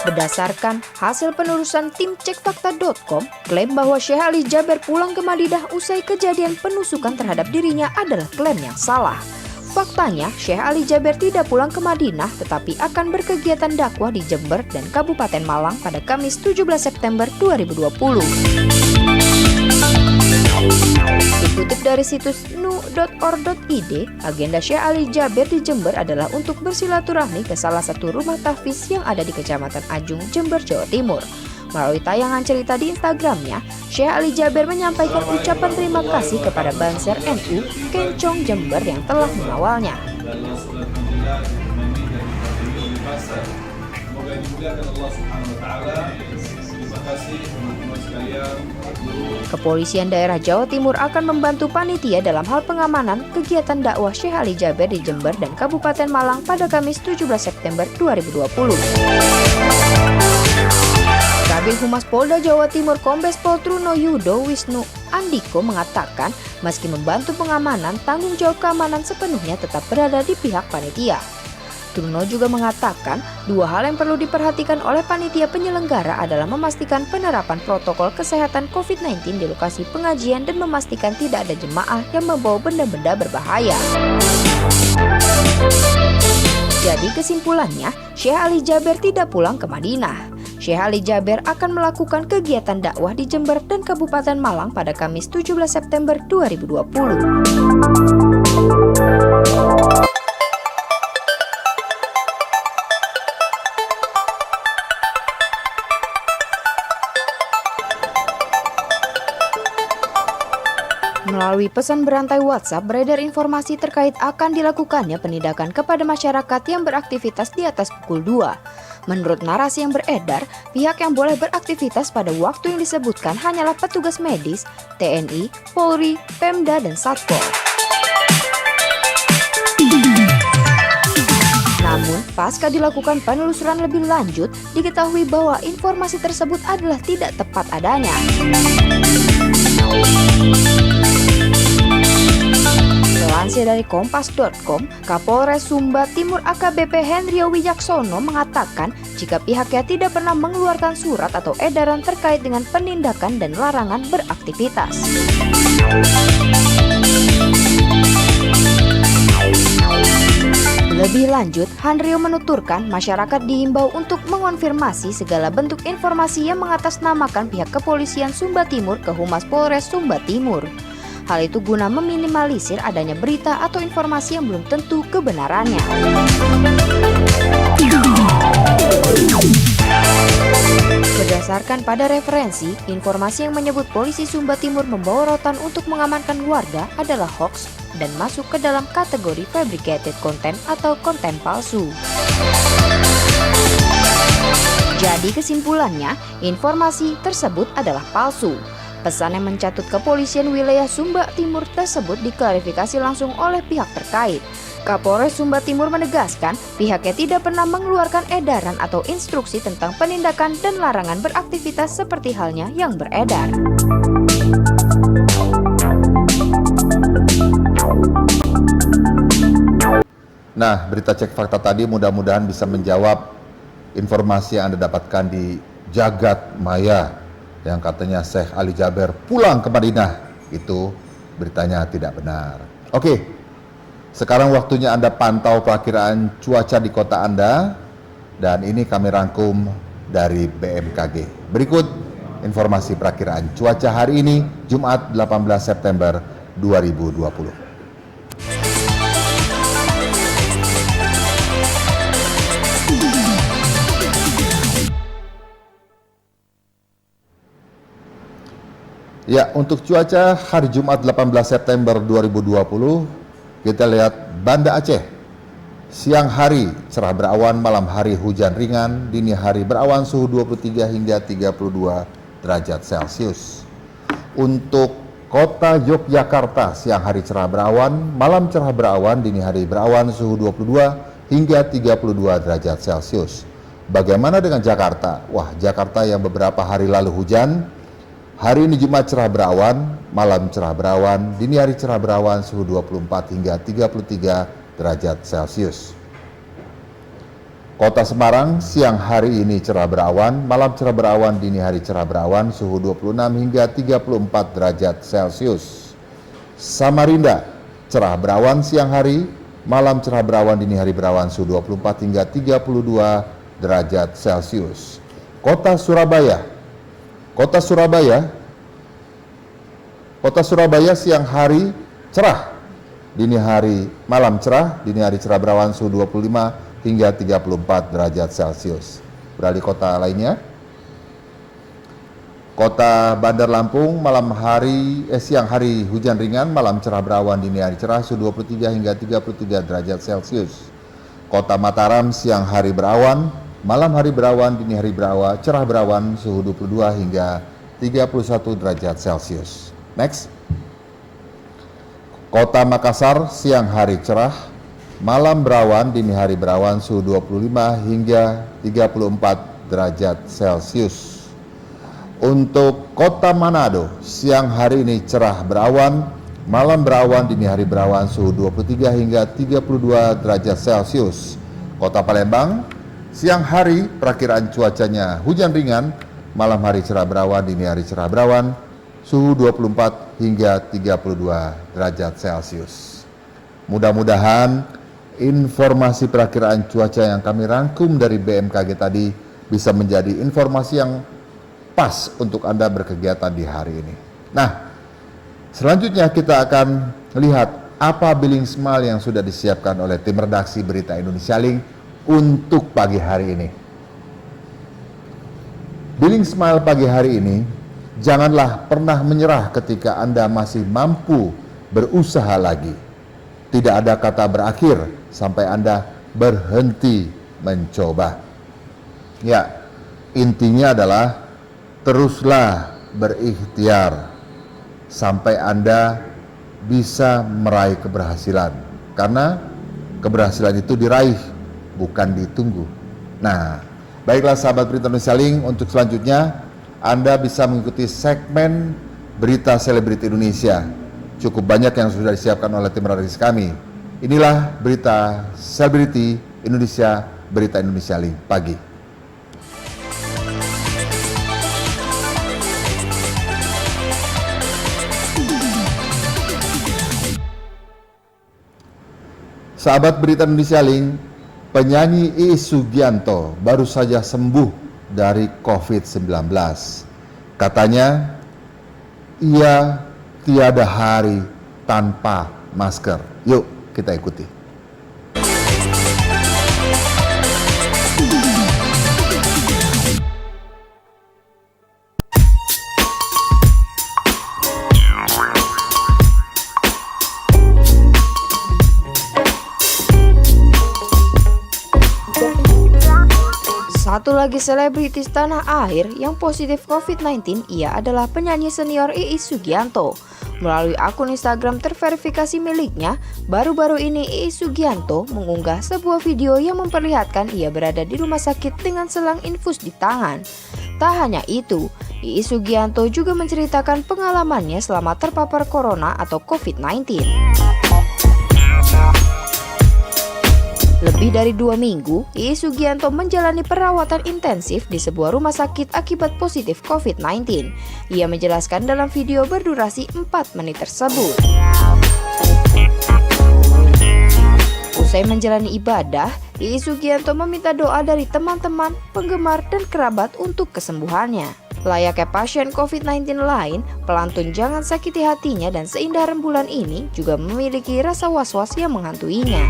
Berdasarkan hasil penelusuran tim cekfakta.com, klaim bahwa Syekh Ali Jaber pulang ke Madinah usai kejadian penusukan terhadap dirinya adalah klaim yang salah. Faktanya, Syekh Ali Jaber tidak pulang ke Madinah tetapi akan berkegiatan dakwah di Jember dan Kabupaten Malang pada Kamis 17 September 2020. Dikutip dari situs nu.or.id, agenda Syekh Ali Jaber di Jember adalah untuk bersilaturahmi ke salah satu rumah tahfiz yang ada di Kecamatan Ajung, Jember, Jawa Timur. Melalui tayangan cerita di Instagramnya, Syekh Ali Jaber menyampaikan ucapan terima kasih kepada Banser NU Kencong Jember yang telah mengawalnya. Kepolisian daerah Jawa Timur akan membantu panitia dalam hal pengamanan kegiatan dakwah Syekh Ali Jaber di Jember dan Kabupaten Malang pada Kamis 17 September 2020. Kabid Humas Polda Jawa Timur Kombes Pol Truno Yudo Wisnu Andiko mengatakan meski membantu pengamanan, tanggung jawab keamanan sepenuhnya tetap berada di pihak panitia. Truno juga mengatakan dua hal yang perlu diperhatikan oleh panitia penyelenggara adalah memastikan penerapan protokol kesehatan COVID-19 di lokasi pengajian dan memastikan tidak ada jemaah yang membawa benda-benda berbahaya. Jadi kesimpulannya, Syekh Ali Jaber tidak pulang ke Madinah. Syekh Ali Jaber akan melakukan kegiatan dakwah di Jember dan Kabupaten Malang pada Kamis 17 September 2020. Melalui pesan berantai WhatsApp beredar informasi terkait akan dilakukannya penindakan kepada masyarakat yang beraktivitas di atas pukul 2. Menurut narasi yang beredar, pihak yang boleh beraktivitas pada waktu yang disebutkan hanyalah petugas medis, TNI, Polri, Pemda, dan Satpol. Namun, pasca dilakukan penelusuran lebih lanjut, diketahui bahwa informasi tersebut adalah tidak tepat adanya. Dilansir dari kompas.com, Kapolres Sumba Timur AKBP Henryo Wijaksono mengatakan jika pihaknya tidak pernah mengeluarkan surat atau edaran terkait dengan penindakan dan larangan beraktivitas. Lebih lanjut, Henryo menuturkan masyarakat diimbau untuk mengonfirmasi segala bentuk informasi yang mengatasnamakan pihak kepolisian Sumba Timur ke Humas Polres Sumba Timur. Hal itu guna meminimalisir adanya berita atau informasi yang belum tentu kebenarannya. Berdasarkan pada referensi, informasi yang menyebut polisi Sumba Timur membawa rotan untuk mengamankan warga adalah hoax dan masuk ke dalam kategori fabricated content atau konten palsu. Jadi kesimpulannya, informasi tersebut adalah palsu. Pesan yang mencatut kepolisian wilayah Sumba Timur tersebut diklarifikasi langsung oleh pihak terkait. Kapolres Sumba Timur menegaskan pihaknya tidak pernah mengeluarkan edaran atau instruksi tentang penindakan dan larangan beraktivitas seperti halnya yang beredar. Nah, berita cek fakta tadi mudah-mudahan bisa menjawab informasi yang Anda dapatkan di Jagat Maya yang katanya Syekh Ali Jaber pulang ke Madinah. Itu beritanya tidak benar. Oke, sekarang waktunya Anda pantau perakiraan cuaca di kota Anda, dan ini kami rangkum dari BMKG. Berikut informasi perakiraan cuaca hari ini, Jumat 18 September 2020. Ya, untuk cuaca hari Jumat 18 September 2020, kita lihat Banda Aceh Siang hari cerah berawan, malam hari hujan ringan, dini hari berawan suhu 23 hingga 32 derajat Celcius. Untuk Kota Yogyakarta, siang hari cerah berawan, malam cerah berawan, dini hari berawan suhu 22 hingga 32 derajat Celcius. Bagaimana dengan Jakarta? Wah, Jakarta yang beberapa hari lalu hujan, hari ini Jumat cerah berawan, malam cerah berawan, dini hari cerah berawan suhu 24 hingga 33 derajat Celcius. Kota Semarang, siang hari ini cerah berawan, malam cerah berawan, dini hari cerah berawan, suhu 26 hingga 34 derajat Celcius. Samarinda, cerah berawan siang hari, malam cerah berawan, dini hari berawan, suhu 24 hingga 32 derajat Celcius. Kota Surabaya, Kota Surabaya siang hari cerah, dini hari malam cerah, dini hari cerah berawan suhu 25 hingga 34 derajat Celcius. Beralih kota lainnya. Kota Bandar Lampung, siang hari hujan ringan, malam cerah berawan, dini hari cerah suhu 23 hingga 33 derajat Celcius. Kota Mataram, siang hari berawan, malam hari berawan, dini hari cerah berawan suhu 22 hingga 31 derajat Celcius. Next. Kota Makassar, siang hari cerah, malam berawan, dini hari berawan suhu 25 hingga 34 derajat Celcius. Untuk Kota Manado, siang hari ini cerah berawan, malam berawan, dini hari berawan suhu 23 hingga 32 derajat Celcius. Kota Palembang, siang hari perakiraan cuacanya hujan ringan, malam hari cerah berawan, dini hari cerah berawan, suhu 24 hingga 32 derajat Celcius. Mudah-mudahan informasi perakiraan cuaca yang kami rangkum dari BMKG tadi bisa menjadi informasi yang pas untuk Anda berkegiatan di hari ini. Nah, selanjutnya kita akan lihat apa billing smile yang sudah disiapkan oleh tim redaksi Berita Indonesia Link untuk pagi hari ini. Billing smile pagi hari ini, janganlah pernah menyerah ketika Anda masih mampu berusaha lagi. Tidak ada kata berakhir sampai Anda berhenti mencoba. Ya, intinya adalah teruslah berikhtiar sampai Anda bisa meraih keberhasilan. Karena keberhasilan itu diraih, bukan ditunggu. Nah, baiklah sahabat Berita Indonesia Link, untuk selanjutnya Anda bisa mengikuti segmen Berita Selebriti Indonesia. Cukup banyak yang sudah disiapkan oleh tim redaksi kami. Inilah Berita Selebriti Indonesia, Berita Indonesia Link pagi. Sahabat Berita Indonesia Link, penyanyi Iis Sugianto baru saja sembuh dari COVID-19. Katanya, ia tiada hari tanpa masker. Yuk kita ikuti. Satu lagi selebritis tanah air yang positif COVID-19, ia adalah penyanyi senior Iis Sugianto. Melalui akun Instagram terverifikasi miliknya, baru-baru ini Iis Sugianto mengunggah sebuah video yang memperlihatkan ia berada di rumah sakit dengan selang infus di tangan. Tak hanya itu, Iis Sugianto juga menceritakan pengalamannya selama terpapar corona atau COVID-19. Lebih dari 2 minggu, Iis Sugianto menjalani perawatan intensif di sebuah rumah sakit akibat positif COVID-19. Ia menjelaskan dalam video berdurasi 4 menit tersebut. Usai menjalani ibadah, Iis Sugianto meminta doa dari teman-teman, penggemar, dan kerabat untuk kesembuhannya. Layaknya pasien COVID-19 lain, pelantun Jangan Sakiti Hatinya dan Seindah Rembulan ini juga memiliki rasa was-was yang menghantuinya.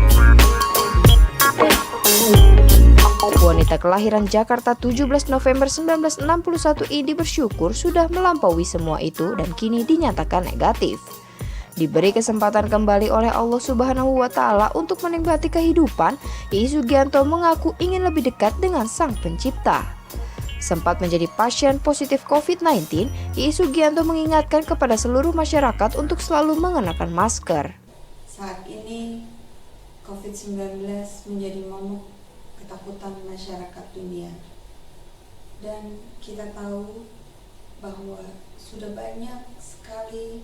Wanita kelahiran Jakarta 17 November 1961 ini bersyukur sudah melampaui semua itu dan kini dinyatakan negatif. Diberi kesempatan kembali oleh Allah Subhanahu wa Ta'ala untuk menikmati kehidupan, Iis Sugianto mengaku ingin lebih dekat dengan Sang Pencipta. Sempat menjadi pasien positif COVID-19, Iis Sugianto mengingatkan kepada seluruh masyarakat untuk selalu mengenakan masker. Saat ini COVID-19 menjadi momok ketakutan masyarakat dunia. Dan kita tahu bahwa sudah banyak sekali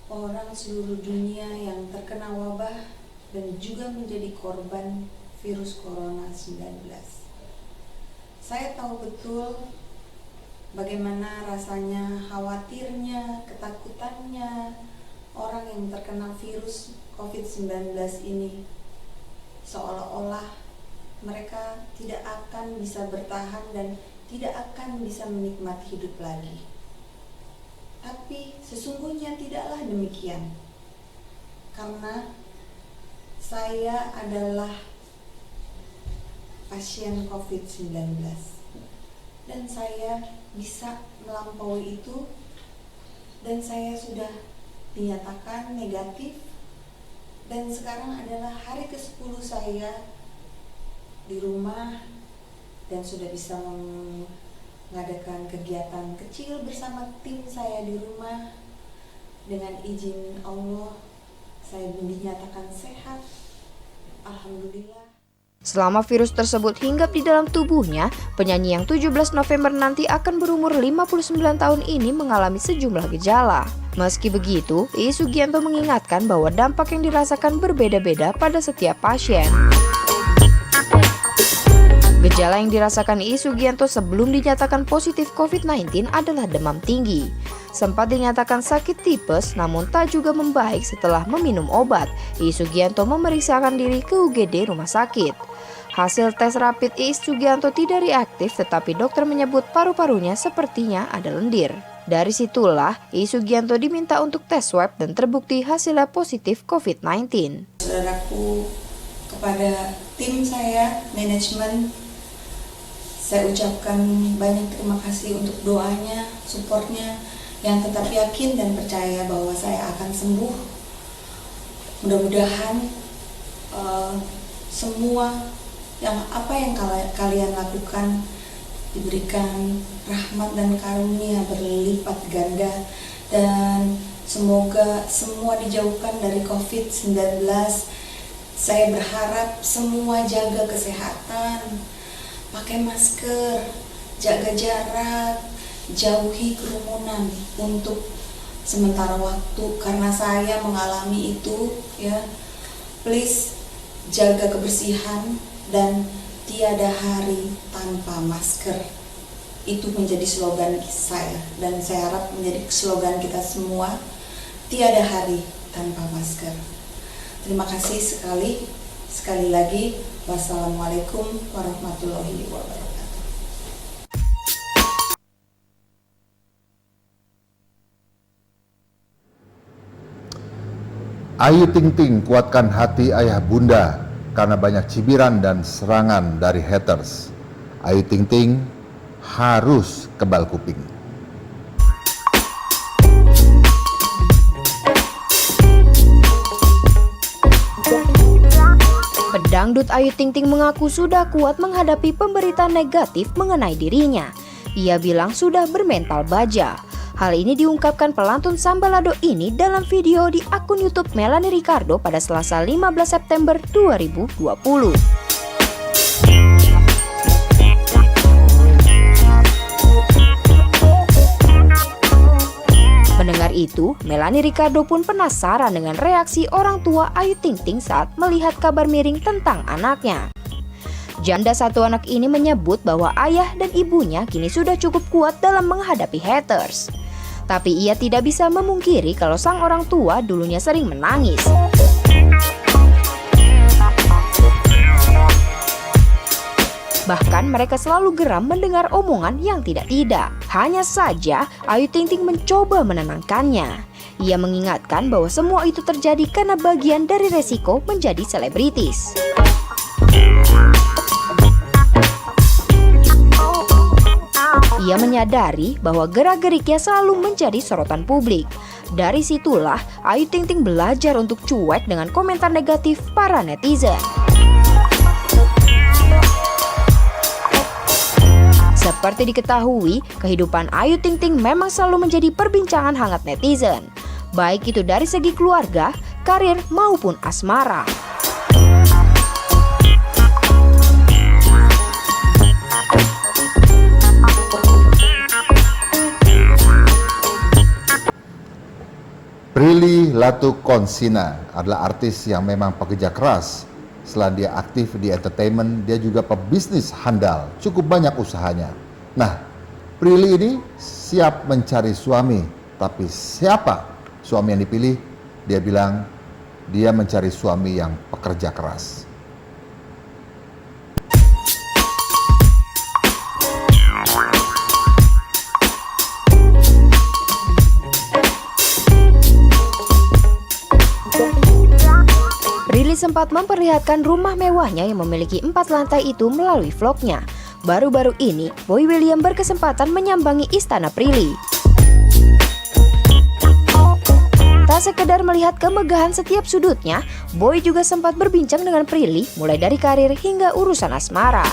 orang seluruh dunia yang terkena wabah dan juga menjadi korban virus corona 19. Saya tahu betul bagaimana rasanya, khawatirnya, ketakutannya orang yang terkena virus COVID-19 ini. Seolah-olah mereka tidak akan bisa bertahan dan tidak akan bisa menikmati hidup lagi. Tapi sesungguhnya tidaklah demikian. Karena saya adalah pasien COVID-19 dan saya bisa melampaui itu, dan saya sudah dinyatakan negatif, dan sekarang adalah hari ke-10 saya di rumah dan sudah bisa mengadakan kegiatan kecil bersama tim saya di rumah. Dengan izin Allah, saya dinyatakan sehat. Alhamdulillah. Selama virus tersebut hinggap di dalam tubuhnya, penyanyi yang 17 November nanti akan berumur 59 tahun ini mengalami sejumlah gejala. Meski begitu, Iis Sugianto mengingatkan bahwa dampak yang dirasakan berbeda-beda pada setiap pasien. Gejala yang dirasakan Iis Sugianto sebelum dinyatakan positif COVID-19 adalah demam tinggi. Sempat dinyatakan sakit tipes, namun tak juga membaik setelah meminum obat. Iis Sugianto memeriksakan diri ke UGD rumah sakit. Hasil tes rapid Iis Sugianto tidak reaktif, tetapi dokter menyebut paru-parunya sepertinya ada lendir. Dari situlah, Iis Sugianto diminta untuk tes swab dan terbukti hasilnya positif COVID-19. Saudaraku, kepada tim saya, manajemen, saya ucapkan banyak terima kasih untuk doanya, supportnya, yang tetap yakin dan percaya bahwa saya akan sembuh. Mudah-mudahan semua apa yang kalian lakukan diberikan rahmat dan karunia berlipat ganda, dan semoga semua dijauhkan dari COVID-19. Saya berharap semua jaga kesehatan, pakai masker, jaga jarak, jauhi kerumunan untuk sementara waktu, karena saya mengalami itu ya. Please jaga kebersihan dan tiada hari tanpa masker. Itu menjadi slogan saya, dan saya harap menjadi slogan kita semua, tiada hari tanpa masker. Terima kasih sekali lagi. Wassalamualaikum warahmatullahi wabarakatuh. Ayu Ting Ting kuatkan hati ayah bunda karena banyak cibiran dan serangan dari haters. Ayu Ting Ting harus kebal kuping. Pedangdut Ayu Ting Ting mengaku sudah kuat menghadapi pemberitaan negatif mengenai dirinya. Ia bilang sudah bermental baja. Hal ini diungkapkan pelantun Sambalado ini dalam video di akun YouTube Melanie Ricardo pada Selasa 15 September 2020. Mendengar itu, Melanie Ricardo pun penasaran dengan reaksi orang tua Ayu Ting Ting saat melihat kabar miring tentang anaknya. Janda satu anak ini menyebut bahwa ayah dan ibunya kini sudah cukup kuat dalam menghadapi haters. Tapi ia tidak bisa memungkiri kalau sang orang tua dulunya sering menangis. Bahkan mereka selalu geram mendengar omongan yang tidak-tidak. Hanya saja Ayu Ting Ting mencoba menenangkannya. Ia mengingatkan bahwa semua itu terjadi karena bagian dari resiko menjadi selebritis. Ia menyadari bahwa gerak-geriknya selalu menjadi sorotan publik. Dari situlah Ayu Ting Ting belajar untuk cuek dengan komentar negatif para netizen. Seperti diketahui, kehidupan Ayu Ting Ting memang selalu menjadi perbincangan hangat netizen, baik itu dari segi keluarga, karir maupun asmara. Prilly Latukonsina adalah artis yang memang pekerja keras. Selain dia aktif di entertainment, dia juga pebisnis handal, cukup banyak usahanya. Nah, Prilly ini siap mencari suami, tapi siapa suami yang dipilih? Dia bilang dia mencari suami yang pekerja keras. Prilly sempat memperlihatkan rumah mewahnya yang memiliki 4 lantai itu melalui vlognya. Baru-baru ini, Boy William berkesempatan menyambangi istana Prilly. Tak sekedar melihat kemegahan setiap sudutnya, Boy juga sempat berbincang dengan Prilly mulai dari karir hingga urusan asmara.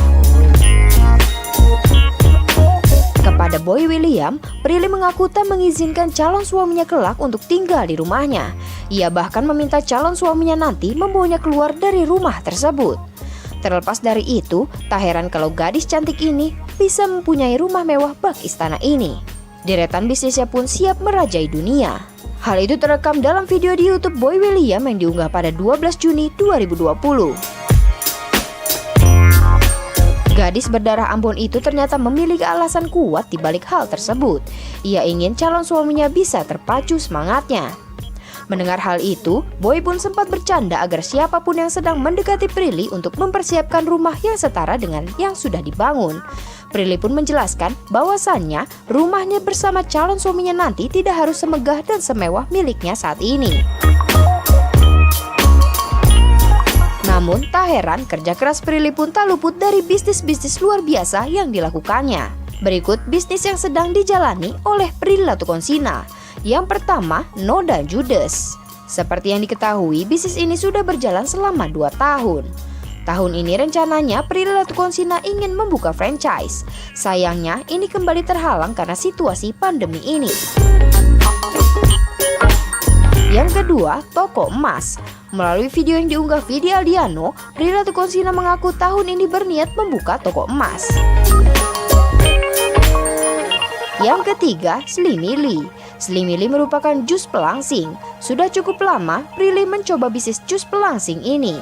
Kepada Boy William, Prilly mengaku tak mengizinkan calon suaminya kelak untuk tinggal di rumahnya. Ia bahkan meminta calon suaminya nanti membawanya keluar dari rumah tersebut. Terlepas dari itu, tak heran kalau gadis cantik ini bisa mempunyai rumah mewah bak istana ini. Deretan bisnisnya pun siap merajai dunia. Hal itu terekam dalam video di YouTube Boy William yang diunggah pada 12 Juni 2020. Gadis berdarah Ambon itu ternyata memiliki alasan kuat di balik hal tersebut. Ia ingin calon suaminya bisa terpacu semangatnya. Mendengar hal itu, Boy pun sempat bercanda agar siapapun yang sedang mendekati Prilly untuk mempersiapkan rumah yang setara dengan yang sudah dibangun. Prilly pun menjelaskan bahwasannya rumahnya bersama calon suaminya nanti tidak harus semegah dan semewah miliknya saat ini. Namun tak heran kerja keras Prilly pun tak luput dari bisnis-bisnis luar biasa yang dilakukannya. Berikut bisnis yang sedang dijalani oleh Prilly Latukonsina. Yang pertama, No dan Judes. Seperti yang diketahui, bisnis ini sudah berjalan selama 2 tahun. Tahun ini rencananya Prilly Latukonsina ingin membuka franchise. Sayangnya ini kembali terhalang karena situasi pandemi ini. Yang kedua, toko emas. Melalui video yang diunggah Vidi Aldiano, Prilly Latukonsina mengaku tahun ini berniat membuka toko emas. Yang ketiga, Slimily. Slimily merupakan jus pelangsing. Sudah cukup lama Prilly mencoba bisnis jus pelangsing ini.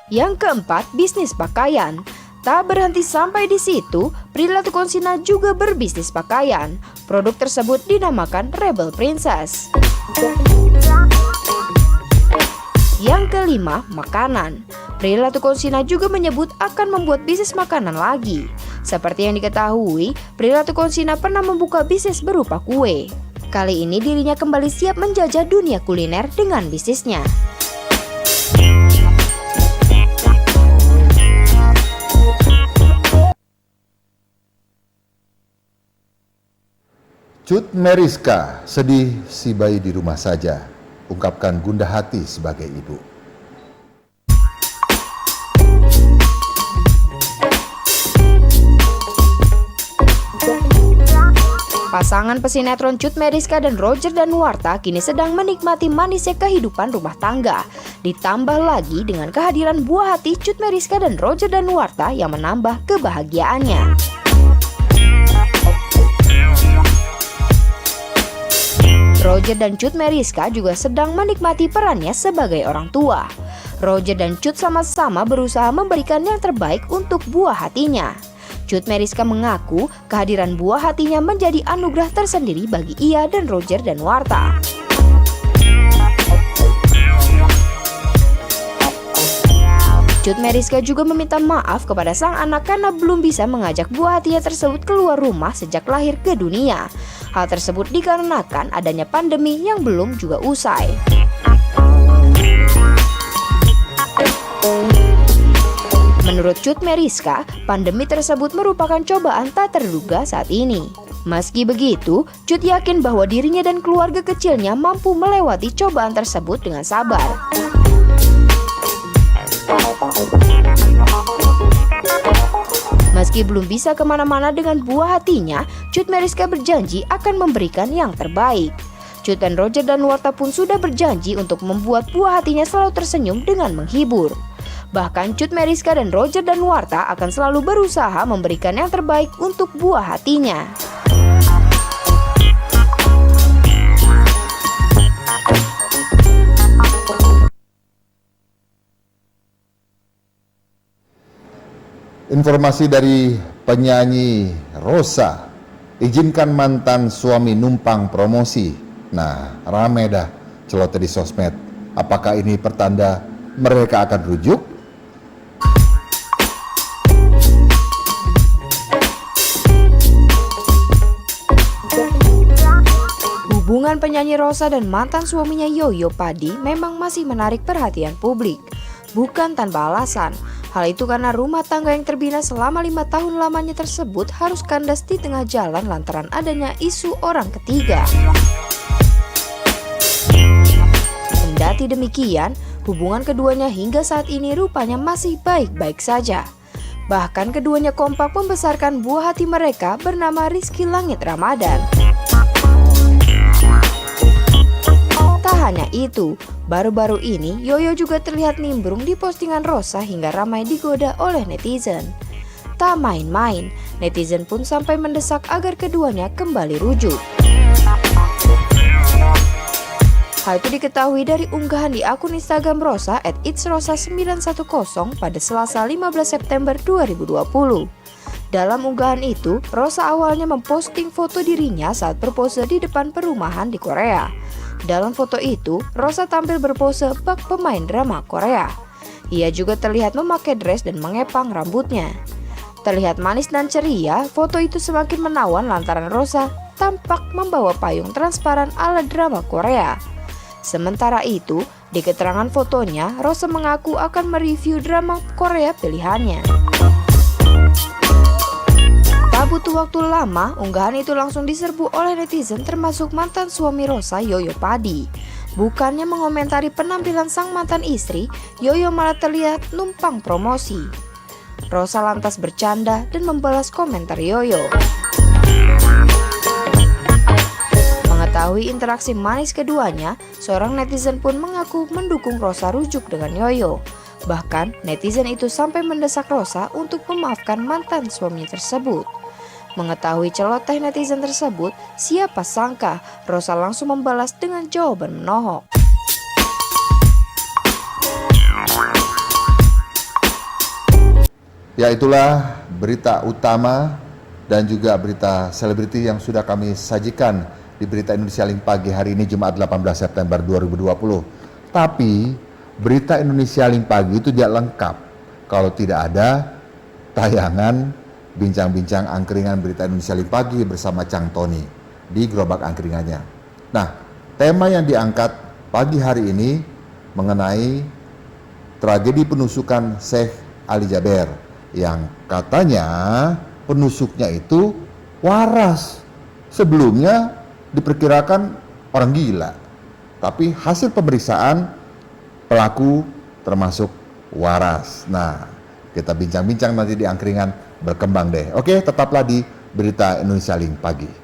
Yang keempat, bisnis pakaian. Tak berhenti sampai di situ, Prilly Latukonsina juga berbisnis pakaian. Produk tersebut dinamakan Rebel Princess. Yang kelima, makanan. Prilly Latukonsina juga menyebut akan membuat bisnis makanan lagi. Seperti yang diketahui, Prilly Latukonsina pernah membuka bisnis berupa kue. Kali ini dirinya kembali siap menjajah dunia kuliner dengan bisnisnya. Cut Meyriska, sedih si bayi di rumah saja, ungkapkan gundah hati sebagai ibu. Pasangan pesinetron Cut Meyriska dan Roger Danuarta kini sedang menikmati manisnya kehidupan rumah tangga. Ditambah lagi dengan kehadiran buah hati Cut Meyriska dan Roger Danuarta yang menambah kebahagiaannya. Roger dan Cut Meyriska juga sedang menikmati perannya sebagai orang tua. Roger dan Cut sama-sama berusaha memberikan yang terbaik untuk buah hatinya. Cut Meyriska mengaku kehadiran buah hatinya menjadi anugerah tersendiri bagi ia dan Roger Danuarta. Cut Meyriska juga meminta maaf kepada sang anak karena belum bisa mengajak buah hatinya tersebut keluar rumah sejak lahir ke dunia. Hal tersebut dikarenakan adanya pandemi yang belum juga usai. Menurut Cut Meyriska, pandemi tersebut merupakan cobaan tak terduga saat ini. Meski begitu, Cut yakin bahwa dirinya dan keluarga kecilnya mampu melewati cobaan tersebut dengan sabar. Meski belum bisa kemana-mana dengan buah hatinya, Cut Meyriska berjanji akan memberikan yang terbaik. Cut dan Roger Danuarta pun sudah berjanji untuk membuat buah hatinya selalu tersenyum dengan menghibur. Bahkan Cut Meyriska dan Roger Danuarta akan selalu berusaha memberikan yang terbaik untuk buah hatinya. Informasi dari penyanyi Rosa, izinkan mantan suami numpang promosi. Nah, rame dah celoteh di sosmed. Apakah ini pertanda mereka akan rujuk? Hubungan penyanyi Rosa dan mantan suaminya Yoyo Padi memang masih menarik perhatian publik. Bukan tanpa alasan. Hal itu karena rumah tangga yang terbina selama 5 tahun lamanya tersebut harus kandas di tengah jalan lantaran adanya isu orang ketiga. Kendati demikian, hubungan keduanya hingga saat ini rupanya masih baik-baik saja. Bahkan keduanya kompak membesarkan buah hati mereka bernama Rizky Langit Ramadan. Tak hanya itu, baru-baru ini Yoyo juga terlihat nimbrung di postingan Rosa hingga ramai digoda oleh netizen. Tak main-main, netizen pun sampai mendesak agar keduanya kembali rujuk. Hal itu diketahui dari unggahan di akun Instagram Rosa @itsrosa910 pada Selasa 15 September 2020. Dalam unggahan itu, Rosa awalnya memposting foto dirinya saat berpose di depan perumahan di Korea. Dalam foto itu, Rosa tampil berpose bak pemain drama Korea. Ia juga terlihat memakai dress dan mengepang rambutnya. Terlihat manis dan ceria, foto itu semakin menawan lantaran Rosa tampak membawa payung transparan ala drama Korea. Sementara itu, di keterangan fotonya, Rosa mengaku akan mereview drama Korea pilihannya. Tak butuh waktu lama, unggahan itu langsung diserbu oleh netizen termasuk mantan suami Rosa, Yoyo Padi. Bukannya mengomentari penampilan sang mantan istri, Yoyo malah terlihat numpang promosi. Rosa lantas bercanda dan membalas komentar Yoyo. Mengetahui interaksi manis keduanya, seorang netizen pun mengaku mendukung Rosa rujuk dengan Yoyo. Bahkan, netizen itu sampai mendesak Rosa untuk memaafkan mantan suaminya tersebut. Mengetahui celoteh netizen tersebut, siapa sangka Rosa langsung membalas dengan jawaban menohok. Ya, itulah berita utama dan juga berita selebriti yang sudah kami sajikan di Berita Indonesia Link pagi hari ini Jumat 18 September 2020. Tapi Berita Indonesia Link pagi itu tidak lengkap kalau tidak ada tayangan bincang-bincang angkringan Berita Indonesia Link pagi bersama Cang Tony di gerobak angkringannya. Nah, tema yang diangkat pagi hari ini mengenai tragedi penusukan Sheikh Ali Jaber yang katanya penusuknya itu waras. Sebelumnya diperkirakan orang gila, tapi hasil pemeriksaan pelaku termasuk waras. Nah, kita bincang-bincang nanti di angkringan berkembang deh. Oke, tetaplah di Berita Indonesia Link pagi.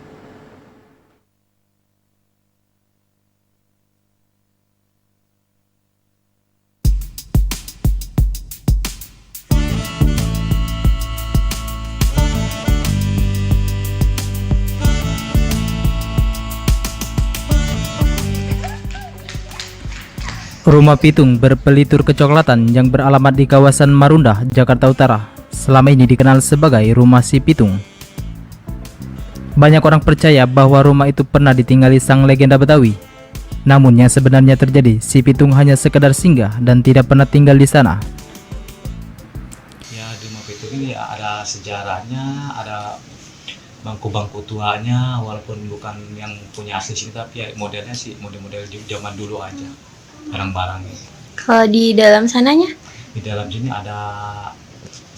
Rumah pitung berpelitur kecoklatan yang beralamat di kawasan Marunda, Jakarta Utara, selama ini dikenal sebagai Rumah Si Pitung. Banyak orang percaya bahwa rumah itu pernah ditinggali sang legenda Betawi. Namun yang sebenarnya terjadi, Si Pitung hanya sekedar singgah dan tidak pernah tinggal di sana. Ya, di Rumah Pitung ini ada sejarahnya, ada bangku-bangku tuanya, walaupun bukan yang punya asli sini, tapi ya modelnya sih model-model zaman dulu aja. Barang-barang ini. Kalau di dalam sananya? Di dalam sini ada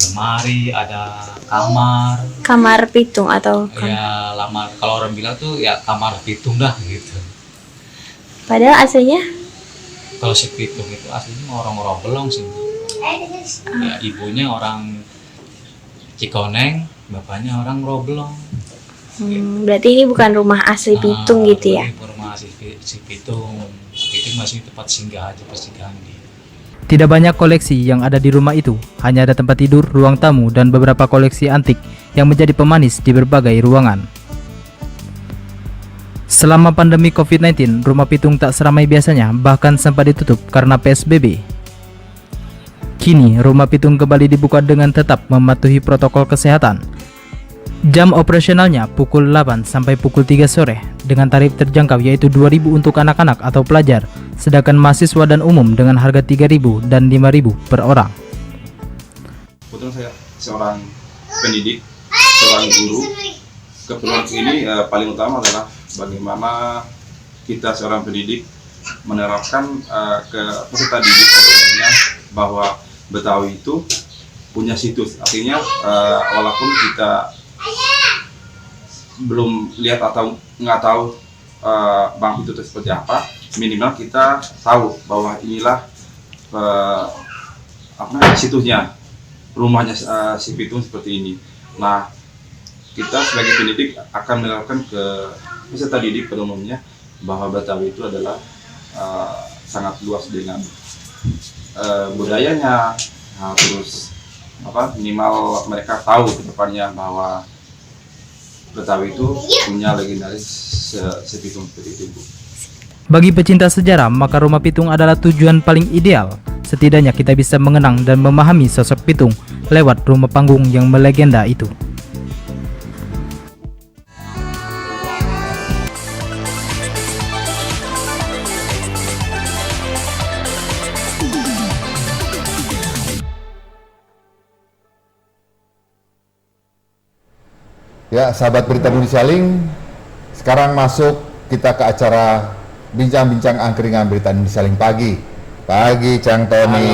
lemari, ada kamar. Kamar pitung atau Ya lamar, kalau orang bilang tuh ya kamar pitung dah gitu. padahal aslinya Kalau si pitung itu aslinya orang-orang Belong sih. Ya, ibunya orang Cikoneng, bapaknya orang Roblong. berarti ini bukan rumah asli pitung gitu ya. Ini rumah si pitung. Pitung masih tempat singgah aja, persinggahan dia. Tidak banyak koleksi yang ada di rumah itu, hanya ada tempat tidur, ruang tamu, dan beberapa koleksi antik yang menjadi pemanis di berbagai ruangan. Selama pandemi COVID-19, rumah pitung tak seramai biasanya, bahkan sempat ditutup karena PSBB. Kini, rumah pitung kembali dibuka dengan tetap mematuhi protokol kesehatan. Jam operasionalnya pukul 8 sampai pukul 3 sore dengan tarif terjangkau yaitu 2.000 untuk anak-anak atau pelajar, sedangkan mahasiswa dan umum dengan harga 3.000 dan 5.000 per orang. Kebetulan saya seorang pendidik, seorang guru. Keperluan ini paling utama adalah bagaimana kita seorang pendidik menerapkan ke peserta didik pada umumnya bahwa Betawi itu punya situs. Artinya walaupun kita belum lihat atau nggak tahu bank itu seperti apa, minimal kita tahu bahwa inilah situsnya, rumahnya si pitung seperti ini. Nah, kita sebagai pendidik akan menerapkan ke peserta didik pada umumnya bahwa Betawi itu adalah sangat luas dengan budayanya, terus minimal mereka tahu ke depannya bahwa Betawi itu punya legendaris sepitung seperti itu, Bu. Bagi pecinta sejarah, maka rumah pitung adalah tujuan paling ideal. Setidaknya kita bisa mengenang dan memahami sosok pitung lewat rumah panggung yang melegenda itu. Ya, sahabat Berita Indonesia Link, sekarang masuk kita ke acara bincang-bincang angkringan Berita Indonesia Link pagi. Pagi, Cang Tony.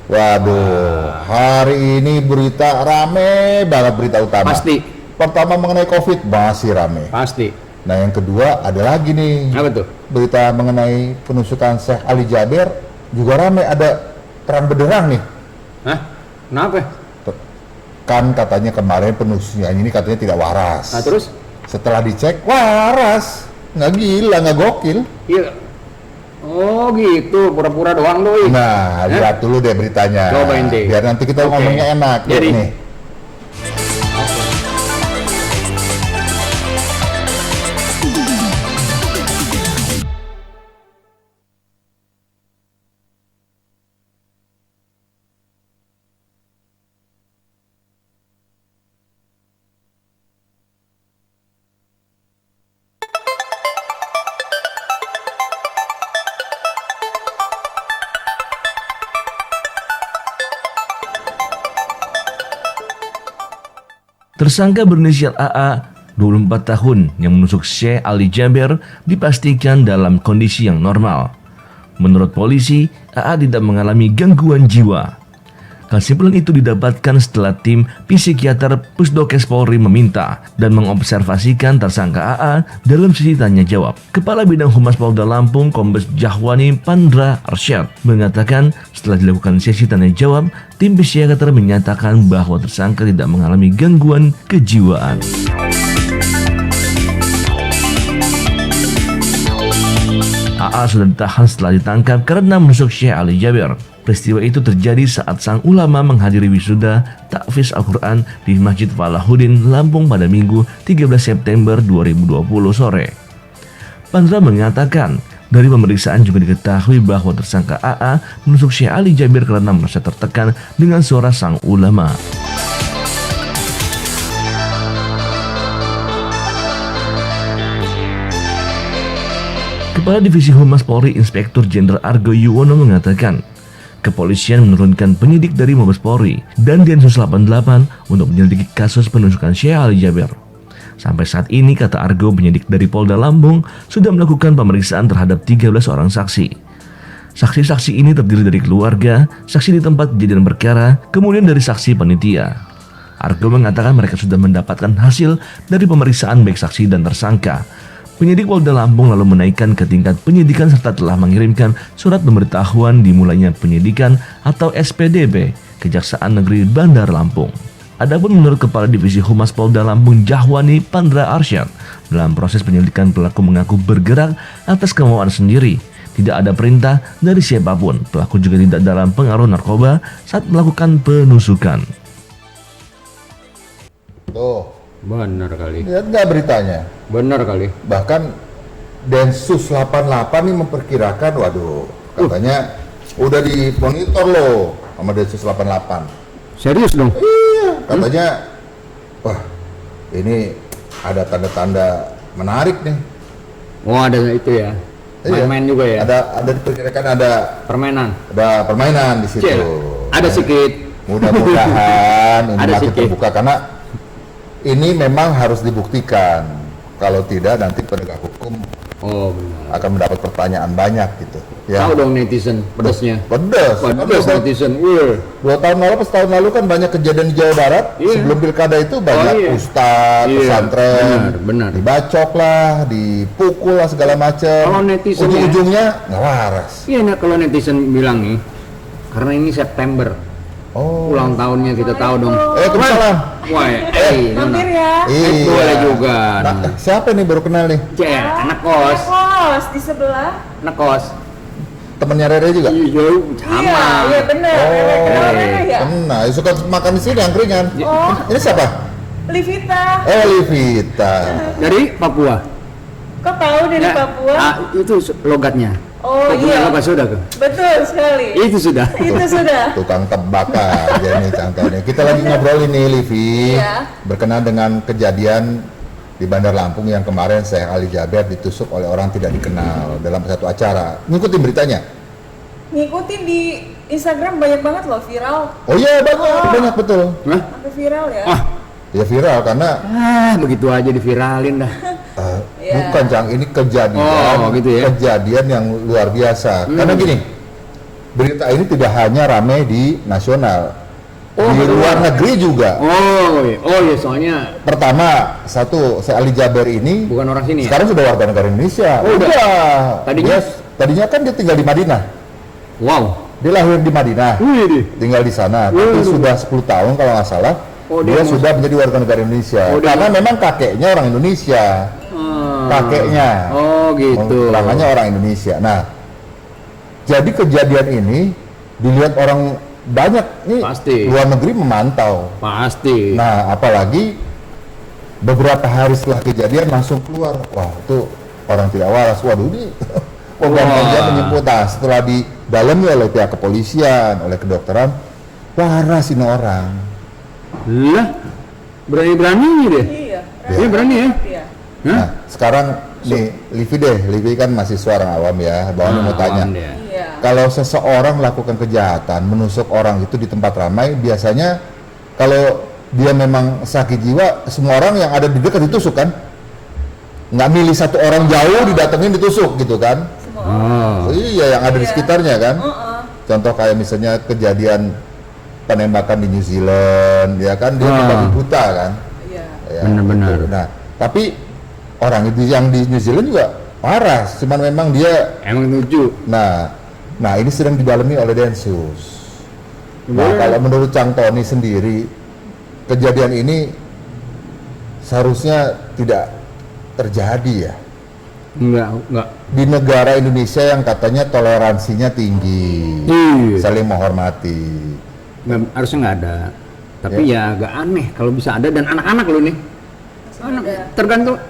Waduh, hari ini berita rame banget, berita utama. Pasti. Pertama mengenai COVID masih rame. Pasti. Nah, yang kedua ada lagi nih. Apa tuh? Berita mengenai penusukan Syekh Ali Jaber juga rame, ada terang benderang nih. Hah? Kenapa? Kan katanya kemarin penusuknya ini katanya tidak waras. Nah, terus? Setelah dicek waras, nggak gila, nggak gokil. Iya. Oh gitu, pura-pura doang doi. Nah, lihat dulu deh beritanya. Cobain deh. Biar nanti kita ngomongnya enak. Jadi. Nih. Tersangka berinisial AA, 24 tahun, yang menusuk Syekh Ali Jaber dipastikan dalam kondisi yang normal. Menurut polisi, AA tidak mengalami gangguan jiwa. Kesimpulan itu didapatkan setelah tim psikiater Pusdokes Polri meminta dan mengobservasikan tersangka AA dalam sesi tanya jawab. Kepala Bidang Humas Polda Lampung, Kombes Jahwani Pandra Arsyad, mengatakan setelah dilakukan sesi tanya jawab, tim psikiater menyatakan bahwa tersangka tidak mengalami gangguan kejiwaan. AA sudah ditahan setelah ditangkap karena menusuk Syekh Ali Jaber. Peristiwa itu terjadi saat sang ulama menghadiri wisuda tahfiz Al-Quran di Masjid Falahuddin, Lampung pada Minggu 13 September 2020 sore. Pandra mengatakan, dari pemeriksaan juga diketahui bahwa tersangka AA menusuk Syekh Ali Jaber karena merasa tertekan dengan suara sang ulama. Kepala Divisi Humas Polri Inspektur Jenderal Argo Yuwono mengatakan, kepolisian menurunkan penyidik dari Mabes Polri dan Densus 88 untuk menyelidiki kasus penusukan Syekh Ali Jaber. Sampai saat ini, kata Argo, penyidik dari Polda Lampung sudah melakukan pemeriksaan terhadap 13 orang saksi. Saksi-saksi ini terdiri dari keluarga, saksi di tempat kejadian perkara, kemudian dari saksi panitia. Argo mengatakan mereka sudah mendapatkan hasil dari pemeriksaan baik saksi dan tersangka. Penyidik Polda Lampung lalu menaikkan ke tingkat penyidikan serta telah mengirimkan surat pemberitahuan dimulainya penyidikan atau SPDP Kejaksaan Negeri Bandar Lampung. Adapun menurut Kepala Divisi Humas Polda Lampung Jahwani Pandra Arsyad, dalam proses penyelidikan pelaku mengaku bergerak atas kemauan sendiri. Tidak ada perintah dari siapapun. Pelaku juga tidak dalam pengaruh narkoba saat melakukan penusukan. Tuh. Benar kali. Lihat nggak beritanya? Benar kali. Bahkan Densus 88 ini memperkirakan, waduh, katanya udah dimonitor loh sama Densus 88. Serius dong? Iya, katanya, wah, ini ada tanda-tanda menarik nih. Oh, ada itu ya. Main-main juga ya. Ada diperkirakan ada permainan. Ada permainan di situ. Ada sedikit. Mudah-mudahan ini Ada makin sedikit. terbuka karena ini memang harus dibuktikan. Kalau tidak nanti penegak hukum akan mendapat pertanyaan banyak gitu. Ya. Tahu dong netizen pedasnya. Pedas. Pedas netizen. 2 tahun lalu, pas tahun lalu kan banyak kejadian di Jawa Barat. Sebelum pilkada itu banyak ustadz, pesantren, benar. dibacok lah, dipukul lah segala macam. Kalau netizen ujung-ujungnya nggak waras. Iya, nah, kalau netizen bilang nih, karena ini September. Ulang tahunnya kita tahu dong. Waalaikumsalam. Wah, Mampir ya. Iya. Boleh juga. Nah, siapa nih baru kenal nih? Anak kos. Kos di sebelah. Anak kos. Temennya Rere juga? Iya, sama. Iya benar. Kenal Rere ya? Nah, suka makan di sini angkringan. Ini siapa? Livita. Oh, Livita. Dari Papua. Kok tahu dari Papua? Itu logatnya. Oh iya. Logat sudah ke? Betul sekali. Itu sudah. Itu sudah. Tukang tebak aja nih contohnya. Kita lagi ngobrolin nih Livi. Iya. Berkenaan dengan kejadian di Bandar Lampung yang kemarin Syekh Ali Jaber ditusuk oleh orang tidak dikenal dalam satu acara. Ngikutin beritanya? Ngikutin di Instagram banyak banget loh viral. Oh iya, banyak betul. Sampai viral ya. Ya viral karena begitu aja diviralin dah. Bukan Cang, ini kejadian gitu ya? kejadian yang luar biasa. Karena gini, berita ini tidak hanya ramai di nasional, di luar negeri juga. Oh iya, soalnya pertama Syekh Ali Jaber ini bukan orang sini. Sekarang sudah warga negara Indonesia. Udah. Tadinya kan dia tinggal di Madinah. Wow. Dia lahir di Madinah. Tinggal di sana. Tapi sudah 10 tahun kalau nggak salah. Dia sudah menjadi warga negara Indonesia. Karena memang kakeknya orang Indonesia. Kakeknya. Oh gitu. Namanya orang Indonesia. Nah, jadi kejadian ini dilihat orang banyak nih. Pasti. Luar negeri memantau. Pasti. Nah, apalagi beberapa hari setelah kejadian langsung keluar. Wah, itu orang tidak waras. Waduh, ini korban-korban menyebut. Nah, setelah didalami oleh pihak kepolisian, oleh kedokteran, waras ini orang. Lah, berani-beraninya deh. Iya, berani ya. Nah, sekarang nih Livi kan mahasiswa orang awam ya. Bawang mau tanya. Kalau seseorang melakukan kejahatan, menusuk orang itu di tempat ramai, biasanya kalau dia memang sakit jiwa, semua orang yang ada di dekat ditusuk kan? Nggak milih satu orang jauh didatengin ditusuk gitu kan? Iya, yang ada di sekitarnya kan? Contoh kayak misalnya kejadian penembakan di New Zealand, ya kan dia babi buta kan? Ya, benar-benar. Nah, tapi orang itu yang di New Zealand juga waras, cuman memang dia emang lucu. Nah ini sedang didalami oleh Densus. Nah kalau menurut Cang Tony sendiri, kejadian ini seharusnya tidak terjadi ya? Enggak. Di negara Indonesia yang katanya toleransinya tinggi, saling menghormati. Harusnya nggak ada. Tapi ya agak aneh kalau bisa ada, dan anak-anak lo nih.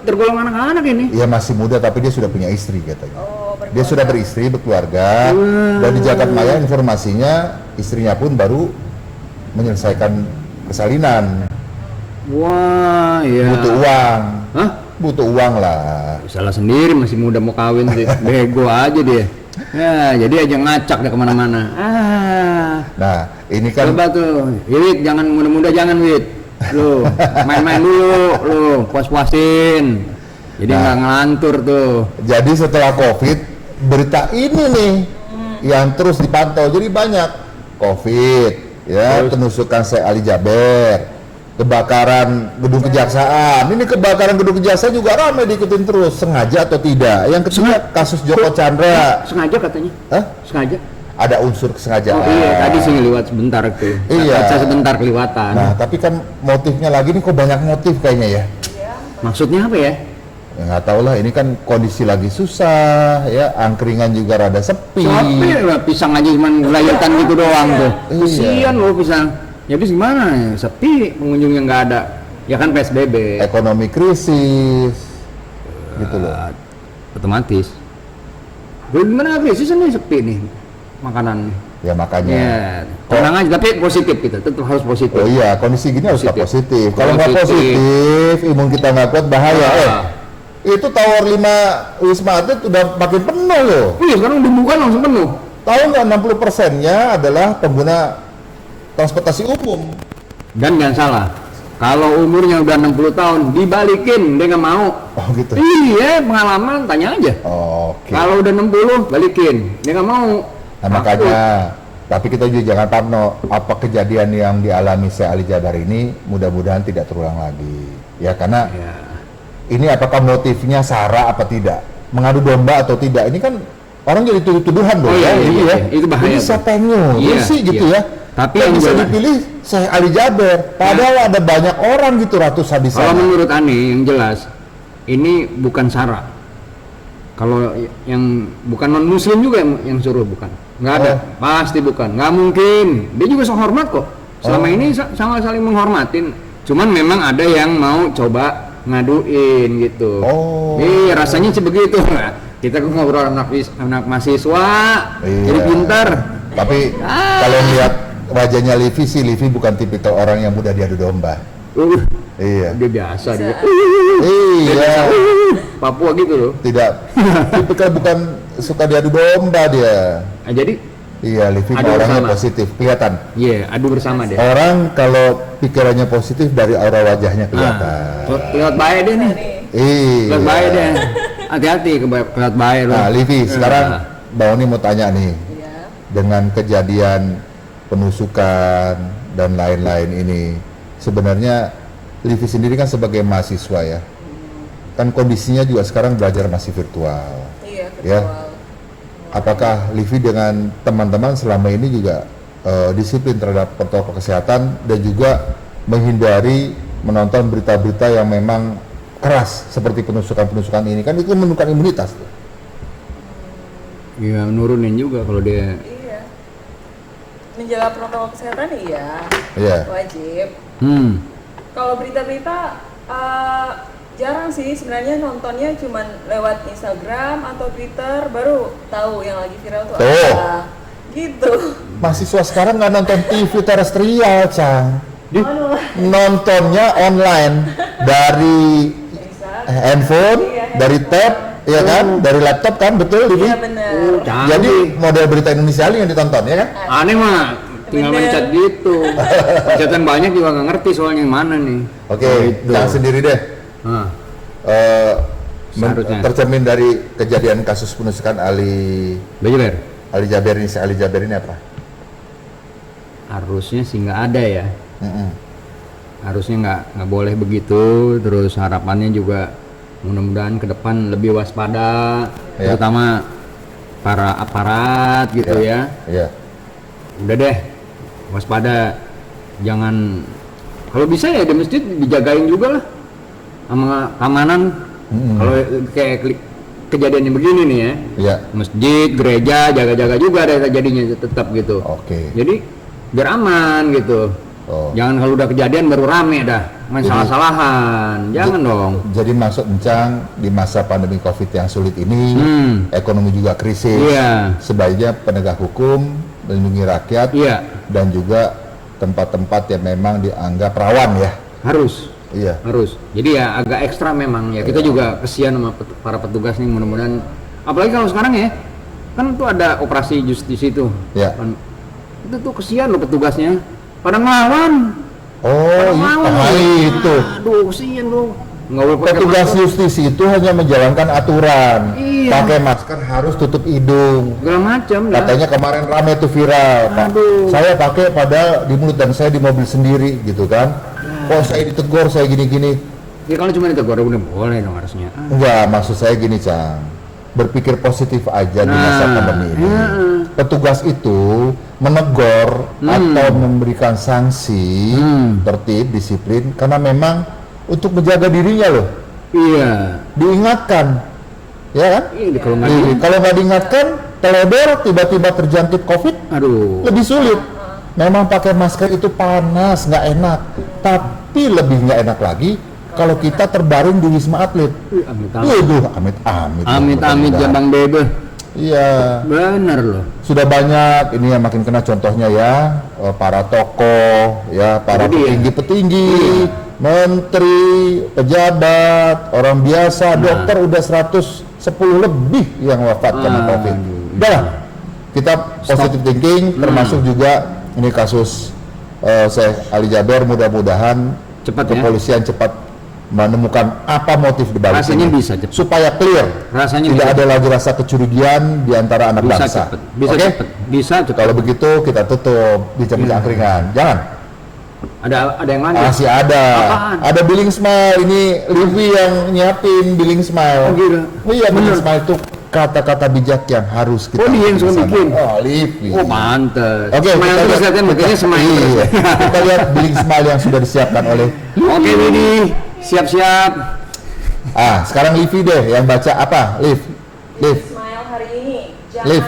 Tergolong anak-anak ini. Iya masih muda tapi dia sudah punya istri katanya. Dia sudah beristri, berkeluarga, dan di Jakarta informasinya istrinya pun baru menyelesaikan persalinan. Wah, ya. Butuh uang. Butuh uang lah. Salah sendiri, masih muda mau kawin sih. Bego aja dia. Ya, jadi aja ngacak deh kemana-mana. Nah, ini kan. Coba tuh, Wid, jangan muda-muda, jangan Wid. Lu main-main dulu, lu puas-puasin. Jadi nggak ngelantur tuh. Jadi setelah COVID, berita ini nih yang terus dipantau. Jadi banyak COVID, ya, penusukan Syekh Ali Jaber, kebakaran gedung kejaksaan. Ini kebakaran gedung kejaksaan juga ramai diikutin terus, sengaja atau tidak. Yang kedua kasus Joko Chandra. Sengaja katanya. Hah? Sengaja. Ada unsur kesengajaan. Oh iya, tadi sih ngeliwat sebentar tuh. Iya. Baca sebentar kelewatan. Nah, tapi kan motifnya lagi nih kok banyak motif kayaknya ya. Maksudnya apa ya? Ya nggak tahu lah, ini kan kondisi lagi susah, ya, angkringan juga rada sepi. Sepi lah, pisang aja cuma gelayutan gitu doang tuh. Iya. Kesian loh pisang. Ya habis gimana ya? Sepi, pengunjungnya nggak ada. Ya kan PSBB. Ekonomi krisis, gitu loh. Otomatis. Gimana krisis ini sepi nih makanan. Ya makanya. Ya, tenang aja, tapi positif kita, tetap harus positif. Oh iya, kondisi gini harus positif. Kalau nggak positif, imun kita nggak kuat, bahaya. Itu Tower 5 Wisma Atlet udah makin penuh loh. Iya, sekarang dibuka langsung penuh. Tahu nggak 60%-nya adalah pengguna transportasi umum. Dan jangan salah, kalau umurnya udah 60 tahun, dibalikin, dia nggak mau. Oh gitu? Iya, pengalaman, tanya aja. Oke. Kalau udah 60, balikin, dia nggak mau. Nah makanya, tapi kita juga jangan parno, apa kejadian yang dialami Syekh Ali Jaber ini mudah-mudahan tidak terulang lagi. Ya karena ini apakah motifnya SARA apa tidak, mengadu domba atau tidak, ini kan orang jadi tuduhan dong. Itu bahaya. Ini siapa yang nyuruh sih gitu ya. Tapi yang yang bisa jelas, dipilih Syekh Ali Jaber, padahal ada banyak orang gitu, ratusan di sana. kalau menurut Ani yang jelas, ini bukan SARA. Kalau yang bukan non muslim juga yang suruh, bukan, nggak ada, pasti bukan, nggak mungkin. Dia juga hormat kok. Selama ini sama saling menghormatin. Cuman memang ada yang mau coba ngaduin gitu. Rasanya sih begitu. Nah, kita ngobrol anak mahasiswa, jadi pintar. Tapi kalau lihat wajahnya Livi sih, Livi bukan tipikal orang yang mudah diadu domba. Iya. Dia biasa dia. Iya. Papua gitu loh. Tidak. Tipikal bukan suka diadu domba dia. Nah, jadi iya, Livi orangnya positif, kelihatan. Iya, adu bersama deh. Orang kalau pikirannya positif dari aura wajahnya kelihatan. Kelihatan baik deh nih. Iya. Kelihatan baik deh. Hati-hati kelihatan baik loh. Nah, Livi, sekarang Bang Oni mau tanya nih. Dengan kejadian penusukan dan lain-lain ini, sebenarnya Livi sendiri kan sebagai mahasiswa ya, kan kondisinya juga sekarang belajar masih virtual. Iya, virtual. Ya. Apakah Livi dengan teman-teman selama ini juga disiplin terhadap protokol kesehatan dan juga menghindari menonton berita-berita yang memang keras seperti penusukan-penusukan ini, kan itu menurunkan imunitas tuh. Iya, nurunin juga kalau dia. Iya. Menjaga protokol kesehatan wajib. Kalau berita-berita jarang sih sebenarnya, nontonnya cuman lewat Instagram atau Twitter, baru tahu yang lagi viral tuh apa. Gitu. Mahasiswa sekarang nggak nonton TV terestrial, Cang. Nontonnya online dari handphone, dari tab, ya kan, dari laptop kan, betul ini. Iya benar. Jadi model berita Indonesia yang ditonton ya kan? Aneh mah, tinggal mencet gitu. Pencet banyak juga nggak ngerti soalnya yang mana nih. Oke, jangan sendiri deh. Tercermin dari kejadian kasus penusukan Ali Jaber ini apa? Harusnya sih nggak ada ya. Harusnya nggak boleh begitu. Terus harapannya juga mudah-mudahan ke depan lebih waspada, terutama para aparat gitu ya. Udah deh, waspada, jangan, kalau bisa ya di masjid dijagain juga lah sama keamanan. Kalau kayak kejadian yang begini nih ya, masjid, gereja, jaga-jaga juga ada jadinya tetap gitu. Jadi biar aman gitu. Jangan kalau udah kejadian baru rame dah, main salah-salahan, jangan dong. Jadi maksud Encang, di masa pandemi COVID yang sulit ini, ekonomi juga krisis, sebaiknya penegak hukum melindungi rakyat, dan juga tempat-tempat yang memang dianggap rawan ya. Harus. Harus. Jadi ya agak ekstra memang ya. Kita juga kesian sama para petugas nih, mudah-mudahan. Apalagi kalau sekarang ya, kan tuh ada operasi justis itu. Itu tuh kesian loh petugasnya. Pada ngelawan. Itu. Aduh, kesian loh. Nggak boleh pakai Petugas masker. justisi itu hanya menjalankan aturan. Iya. Pakai masker harus tutup hidung. Segala macam dah. Katanya kemarin rame tuh viral, Pak. Aduh. Saya pakai padahal di mulut dan saya di mobil sendiri gitu kan. Oh saya ditegur, saya gini-gini. Ya kalau cuma ditegur udah boleh dong harusnya. Enggak, maksud saya gini, Cang. Berpikir positif aja di masa pandemi ini. Petugas itu menegur atau memberikan sanksi tertib, disiplin karena memang untuk menjaga dirinya loh. Iya. Diingatkan, ya kan? Iya, kalau nggak Kalau nggak diingatkan, teledor tiba-tiba terjangkit COVID, aduh, lebih sulit. Memang pakai masker itu panas, nggak enak. Tapi lebih nggak enak lagi kalau kita terbaring di Wisma Atlet. Amit-amit ya Bang Bebe. Iya. Bener loh. Sudah banyak ini yang makin kena contohnya ya, para tokoh, ya, para petinggi-petinggi, menteri, pejabat, orang biasa, dokter udah 110 lebih yang wafat karena COVID. Udah lah, kita positive thinking, termasuk juga ini kasus Syekh Ali Jaber, mudah-mudahan kepolisian cepat menemukan apa motif di balik Rasanya ini bisa cepat. supaya clear. Rasanya tidak bisa ada lagi rasa kecurigaan di antara anak Bisa bangsa. cepet. Bisa Oke? cepet. Bisa cepet. Kalau begitu kita tutup di jam angkringan. Jangan. Ada yang lanjut. Masih ada. Apaan? Ada billing smile. Ini Livi yang nyiapin billing smile. Oh gitu. Oh iya, billing smile itu kata-kata bijak yang harus kita. Oh, dia yang suka bikin. Oh, Livi. Oh, pantes. Oke, Smile terus lihatnya makanya smile terus. Iya. Kita lihat billing smile yang sudah disiapkan oleh. Oke, Widi. Siap-siap. Sekarang Livi deh yang baca apa? Liv. Smile hari ini. Liv.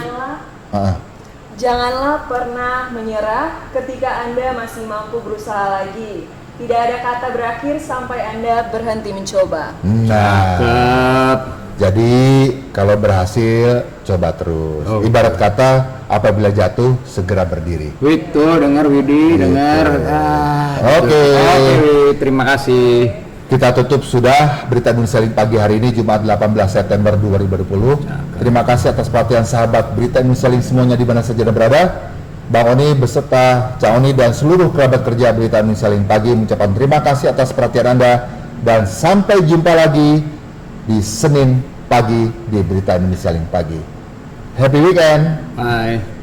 Janganlah pernah menyerah ketika Anda masih mampu berusaha lagi. Tidak ada kata berakhir sampai Anda berhenti mencoba. Nah, jadi kalau berhasil coba terus. Ibarat kata apabila jatuh segera berdiri. Itu dengar Widi, dengar. Oke, terima kasih. Kita tutup sudah berita Indonesia Link pagi hari ini Jumat 18 September 2020. Terima kasih atas perhatian sahabat berita Indonesia Link semuanya di mana saja Anda berada. Bang Oni beserta Cak Oni dan seluruh kerabat kerja berita Indonesia Link pagi mengucapkan terima kasih atas perhatian Anda dan sampai jumpa lagi di Senin pagi di berita Indonesia Link pagi. Happy weekend. Bye.